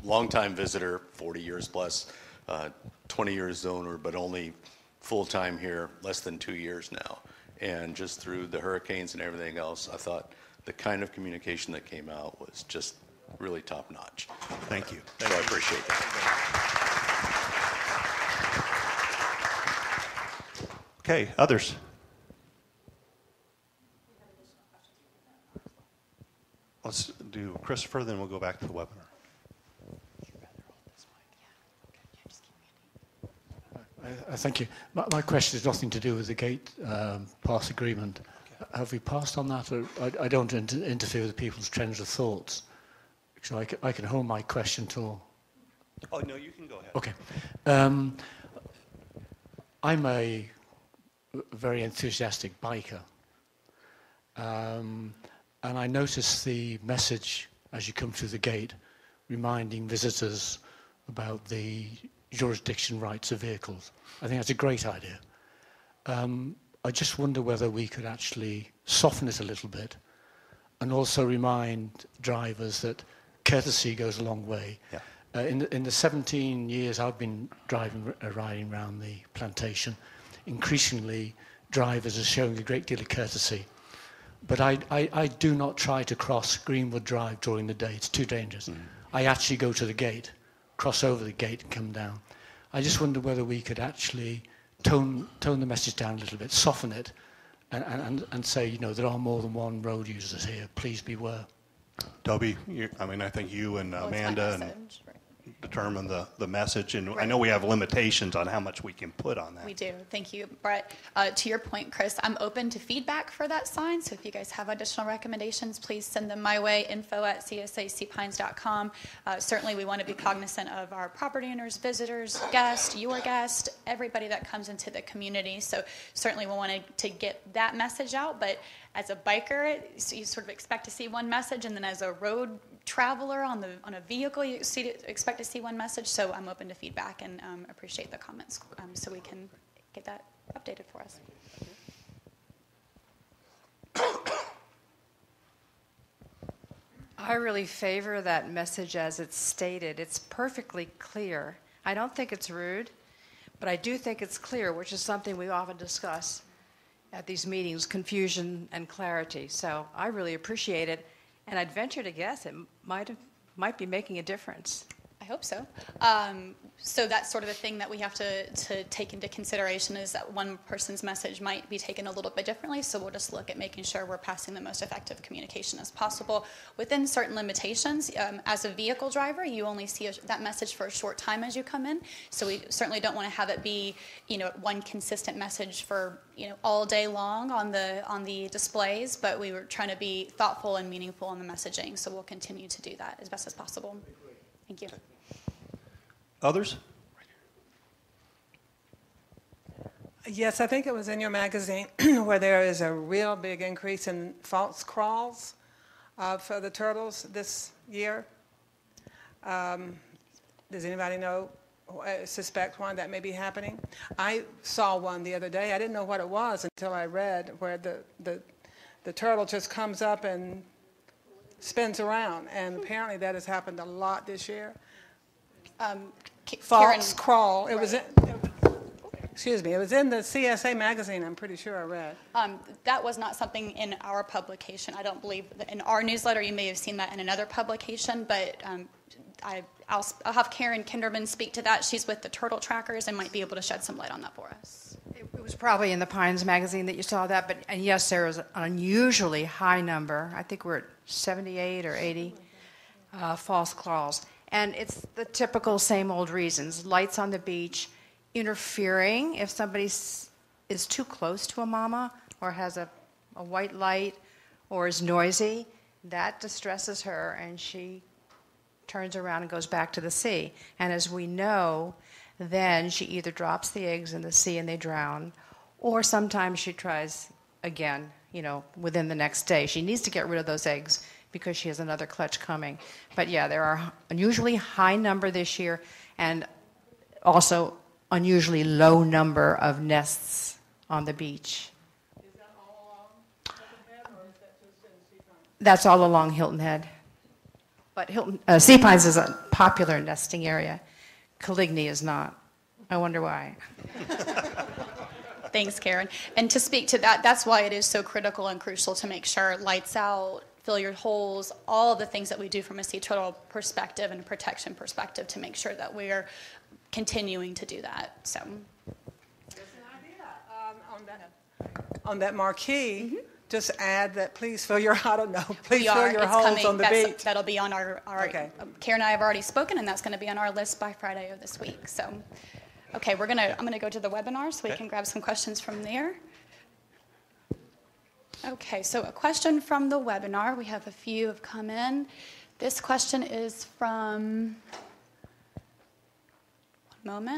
Longtime visitor, 40 years plus, 20 years owner, but only full-time here, less than 2 years now. And just through the hurricanes and everything else, I thought the kind of communication that came out was just really top-notch. Thank you. So I appreciate that. Okay, others? Let's do Christopher, then we'll go back to the webinar. Thank you. My question has nothing to do with the gate pass agreement. Okay. Have we passed on that? Or I don't interfere with people's trends of thoughts. So I can hold my question till... Oh, no, you can go ahead. Okay. I'm a very enthusiastic biker. And I noticed the message as you come through the gate reminding visitors about the jurisdiction rights of vehicles. I think that's a great idea. I just wonder whether we could actually soften it a little bit and also remind drivers that courtesy goes a long way. Yeah. In the 17 years I've been riding around the plantation, increasingly drivers are showing a great deal of courtesy. But I do not try to cross Greenwood Drive during the day. It's too dangerous. I actually go to the gate, cross over the gate and come down. I just wonder whether we could actually tone the message down a little bit, soften it, and say, there are more than one road users here. Please beware. Toby, I think you and Amanda determine the message, and right. I know we have limitations on how much we can put on that. We do. Thank you, Brett. To your point, Chris, I'm open to feedback for that sign, so if you guys have additional recommendations, please send them my way, info@csacpines.com. Certainly we want to be cognizant of our property owners, visitors, guests, your guest, everybody that comes into the community, so certainly we want to get that message out, but as a biker, you sort of expect to see one message, and then as a road traveler on a vehicle, you expect to see one message. So I'm open to feedback and appreciate the comments, so we can get that updated for us. I really favor that message as it's stated. It's perfectly clear. I don't think it's rude, but I do think it's clear, which is something we often discuss at these meetings, confusion and clarity. So I really appreciate it. And I'd venture to guess it might be making a difference. I hope so. So that's sort of the thing that we have to take into consideration is that one person's message might be taken a little bit differently. So we'll just look at making sure we're passing the most effective communication as possible within certain limitations. As a vehicle driver, you only see that message for a short time as you come in. So we certainly don't want to have it be, one consistent message for, all day long on the displays. But we were trying to be thoughtful and meaningful in the messaging. So we'll continue to do that as best as possible. Thank you. Others? Yes, I think it was in your magazine where there is a real big increase in false crawls for the turtles this year. Does anybody suspect why that may be happening? I saw one the other day. I didn't know what it was until I read where the turtle just comes up and spins around, and apparently that has happened a lot this year. False crawl. It was. Excuse me, it was in the CSA magazine, I'm pretty sure I read. That was not something in our publication. I don't believe that in our newsletter. You may have seen that in another publication, but I'll have Karen Kinderman speak to that. She's with the Turtle Trackers and might be able to shed some light on that for us. It was probably in the Pines magazine that you saw that, but and yes, there is an unusually high number. I think we're at 78 or 80 false claws. And it's the typical same old reasons. Lights on the beach, interfering if somebody is too close to a mama or has a white light or is noisy. That distresses her, and she turns around and goes back to the sea. And as we know, then she either drops the eggs in the sea and they drown, or sometimes she tries again, within the next day. She needs to get rid of those eggs because she has another clutch coming. But yeah, there are unusually high number this year, and also unusually low number of nests on the beach. Is that all along Hilton Head, or is that just in Sea Pines? That's all along Hilton Head. But Sea Pines is a popular nesting area. Coligny is not. I wonder why. Thanks, Karen. And to speak to that, that's why it is so critical and crucial to make sure lights out, fill your holes, all of the things that we do from a sea turtle perspective and protection perspective to make sure that we're continuing to do that. So, Just an idea. On that marquee, just add that please fill your, I don't know, please fill your holes on the beach. That'll be on our okay. Karen and I have already spoken, and that's going to be on our list by Friday of this week. So, okay, I'm going to go to the webinar so we can grab some questions from there. Okay, so a question from the webinar. We have a few have come in. This question is from, from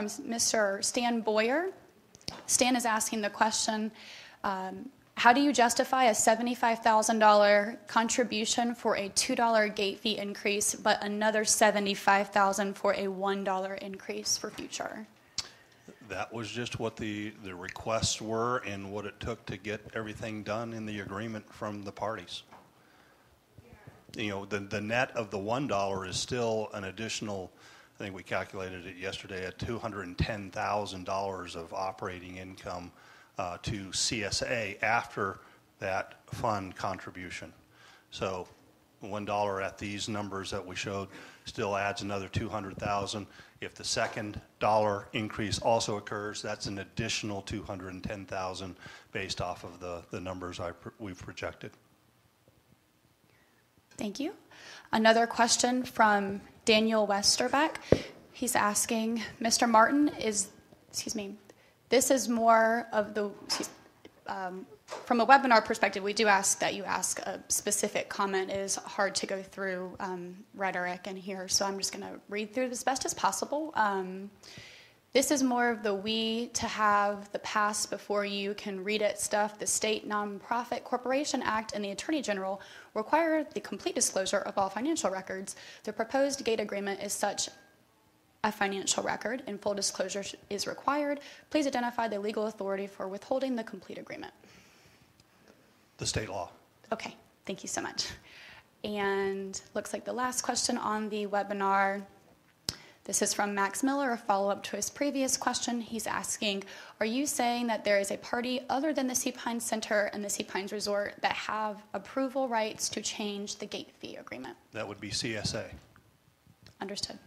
Mr. Stan Boyer. Stan is asking the question, how do you justify a $75,000 contribution for a $2 gate fee increase, but another $75,000 for a $1 increase for future? That was just what the requests were and what it took to get everything done in the agreement from the parties. The net of the $1 is still an additional, I think we calculated it yesterday, at $210,000 of operating income to CSA after that fund contribution. So $1 at these numbers that we showed still adds another $200,000. If the second dollar increase also occurs, that's an additional $210,000 based off of the numbers we've projected. Thank you. Another question from Daniel Westerbeck. He's asking, Mr. Martin, this is more of the, from a webinar perspective, we do ask that you ask a specific comment. It is hard to go through rhetoric in here, so I'm just going to read through as best as possible. This is more of the to have the past before you can read it stuff. The State Nonprofit Corporation Act and the Attorney General require the complete disclosure of all financial records. The proposed gate agreement is such a financial record, and full disclosure is required. Please identify the legal authority for withholding the complete agreement. The state law. Okay, thank you so much. And looks like the last question on the webinar. This is from Max Miller, a follow-up to his previous question. He's asking, are you saying that there is a party other than the Sea Pines Center and the Sea Pines Resort that have approval rights to change the gate fee agreement? That would be CSA. Understood.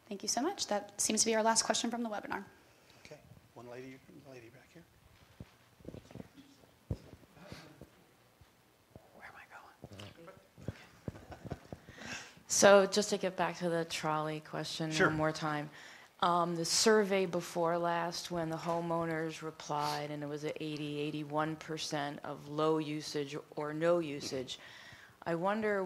Thank you so much. That seems to be our last question from the webinar. Okay, one lady back here. Where am I going? So just to get back to the trolley question one more time. The survey before last, when the homeowners replied, and it was at 81% of low usage or no usage, I wonder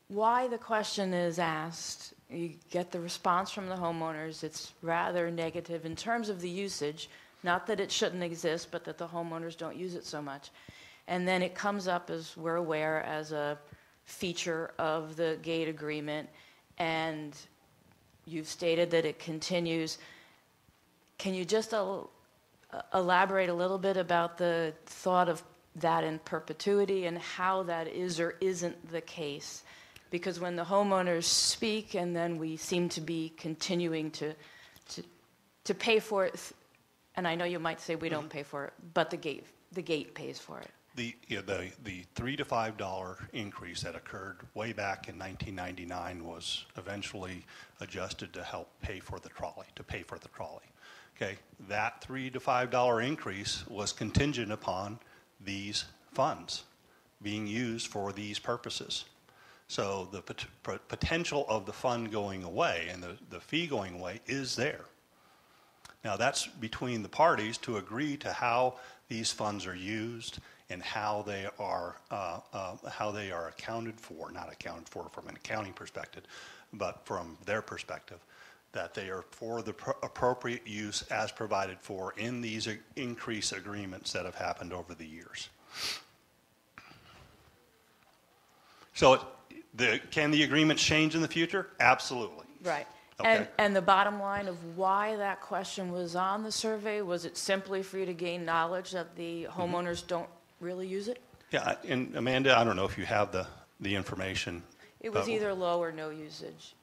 why the question is asked. You get the response from the homeowners, it's rather negative in terms of the usage, not that it shouldn't exist, but that the homeowners don't use it so much. And then it comes up, as we're aware, as a feature of the gate agreement, and you've stated that it continues. Can you just elaborate a little bit about the thought of that in perpetuity and how that is or isn't the case? Because when the homeowners speak and then we seem to be continuing to to pay for it, and I know you might say we don't pay for it, but the gate pays for it. The $3 to $5 increase that occurred way back in 1999 was eventually adjusted to help pay for the trolley, Okay, that $3 to $5 increase was contingent upon these funds being used for these purposes. So the potential of the fund going away and the fee going away is there. Now that's between the parties to agree to how these funds are used and how they are accounted for, not accounted for from an accounting perspective, but from their perspective, that they are for the appropriate use as provided for in these increase agreements that have happened over the years. So can the agreements change in the future? Absolutely. Right. Okay. And the bottom line of why that question was on the survey, was it simply for you to gain knowledge that the homeowners don't really use it? Yeah, and Amanda, I don't know if you have the information. It was either low or no usage.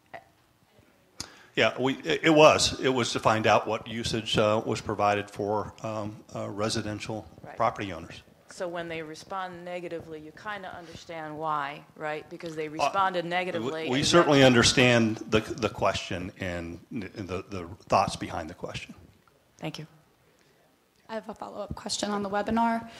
Yeah, it was to find out what usage was provided for residential property owners. So when they respond negatively, you kind of understand why, right? Because they responded negatively. We certainly understand the question and the thoughts behind the question. Thank you. I have a follow-up question on the webinar.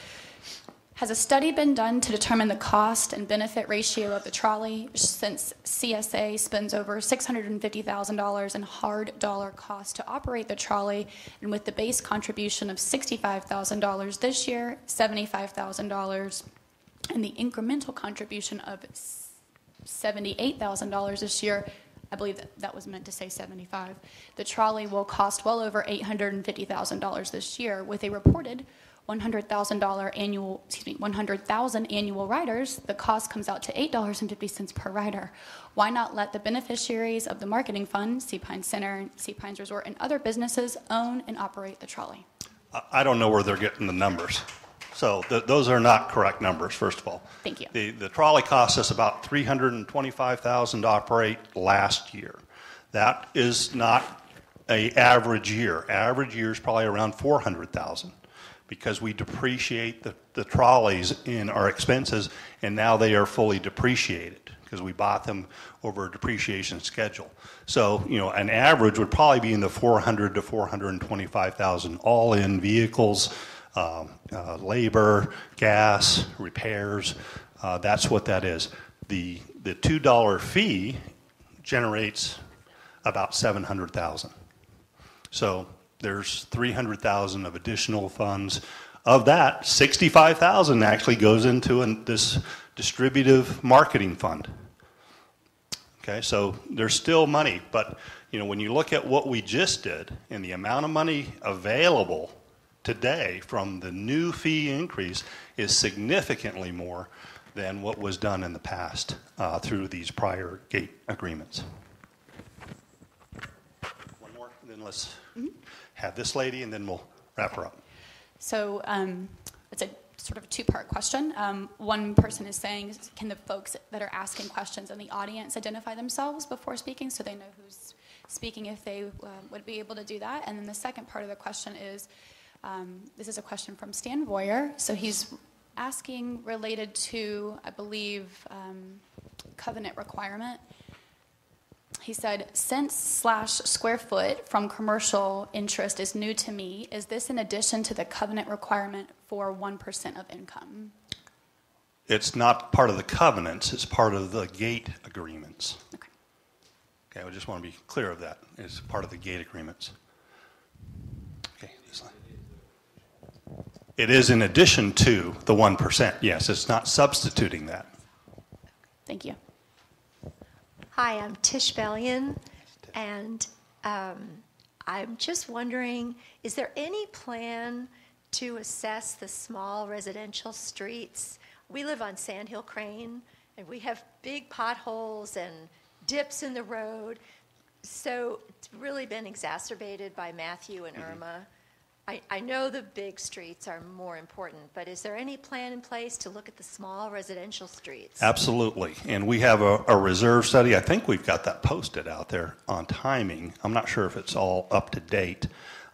Has a study been done to determine the cost and benefit ratio of the trolley, since CSA spends over $650,000 in hard dollar cost to operate the trolley, and with the base contribution of $65,000 this year, $75,000, and the incremental contribution of $78,000 this year, I believe that was meant to say 75. The trolley will cost well over $850,000 this year, with a reported 100,000 annual riders. The cost comes out to $8.50 per rider. Why not let the beneficiaries of the marketing fund, Sea Pines Center, Sea Pines Resort, and other businesses own and operate the trolley? I don't know where they're getting the numbers. So those are not correct numbers, first of all. Thank you. The trolley cost us about $325,000 to operate last year. That is not an average year. Average year is probably around $400,000. Because we depreciate the trolleys in our expenses, and now they are fully depreciated because we bought them over a depreciation schedule. So, an average would probably be in the $400,000 to $425,000, all in vehicles, labor, gas, repairs. That's what that is. The $2 fee generates about $700,000. So there's $300,000 of additional funds. Of that, $65,000 actually goes into this distributive marketing fund. Okay, so there's still money, but when you look at what we just did and the amount of money available today from the new fee increase is significantly more than what was done in the past through these prior gate agreements. One more, and then let's have this lady, and then we'll wrap her up. So it's a sort of a two-part question. One person is saying, can the folks that are asking questions in the audience identify themselves before speaking so they know who's speaking, if they would be able to do that? And then the second part of the question is, this is a question from Stan Boyer. So he's asking related to, I believe, covenant requirement. He said, since /square foot from commercial interest is new to me, is this in addition to the covenant requirement for 1% of income? It's not part of the covenants, it's part of the gate agreements. Okay, I just want to be clear of that. It's part of the gate agreements. Okay, this line. It is in addition to the 1%. Yes, it's not substituting that. Thank you. Hi, I'm Tish Bellion, and I'm just wondering, is there any plan to assess the small residential streets? We live on Sandhill Crane, and we have big potholes and dips in the road, so it's really been exacerbated by Matthew and Irma. I know the big streets are more important, but is there any plan in place to look at the small residential streets? Absolutely. And we have a reserve study. I think we've got that posted out there on timing. I'm not sure if it's all up to date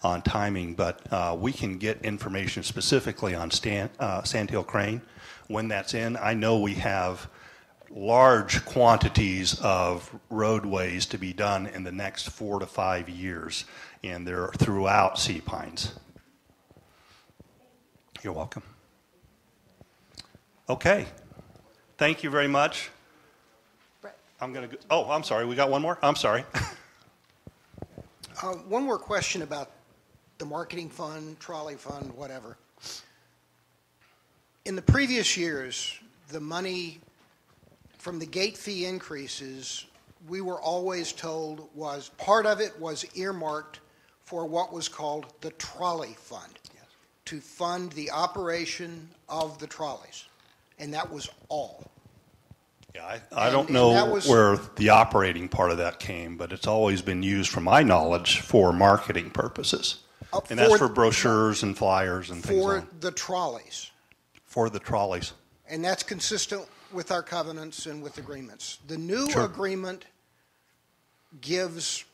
on timing, but we can get information specifically on Sandhill Crane when that's in. I know we have large quantities of roadways to be done in the next 4 to 5 years, and they're throughout Sea Pines. You're welcome. Okay. Thank you very much. I'm going to go. Oh, I'm sorry. We got one more? I'm sorry. One more question about the marketing fund, trolley fund, whatever. In the previous years, the money from the gate fee increases, we were always told was part of it was earmarked for what was called the trolley fund, to fund the operation of the trolleys. And that was all. Yeah, I don't know where the operating part of that came, but it's always been used, from my knowledge, for marketing purposes. And that's for brochures and flyers and things for the trolleys. For the trolleys. And that's consistent with our covenants and with agreements. The new agreement gives,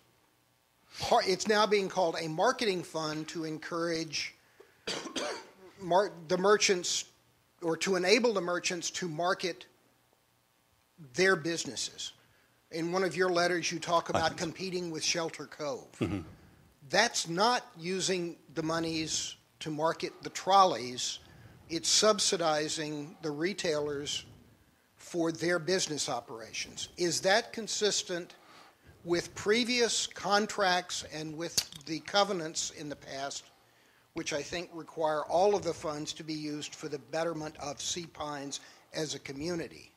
it's now being called a marketing fund to encourage the merchants, or to enable the merchants to market their businesses. In one of your letters, you talk about competing with Shelter Cove. Mm-hmm. That's not using the monies to market the trolleys. It's subsidizing the retailers for their business operations. Is that consistent with previous contracts and with the covenants in the past, which I think require all of the funds to be used for the betterment of Sea Pines as a community?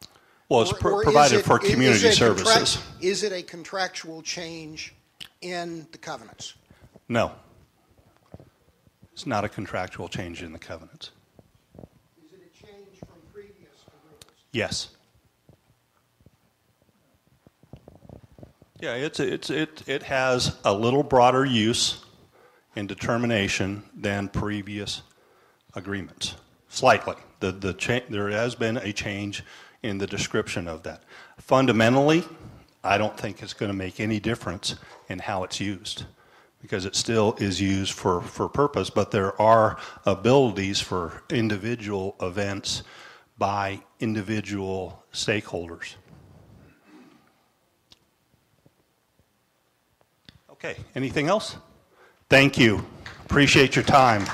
Well, it's provided for community services. Is it a contractual change in the covenants? No. It's not a contractual change in the covenants. Is it a change from previous agreements? Yes. Yeah, it has a little broader use and determination than previous agreements. Slightly. There has been a change in the description of that. Fundamentally, I don't think it's going to make any difference in how it's used, because it still is used for purpose, but there are abilities for individual events by individual stakeholders. Okay, anything else? Thank you. Appreciate your time.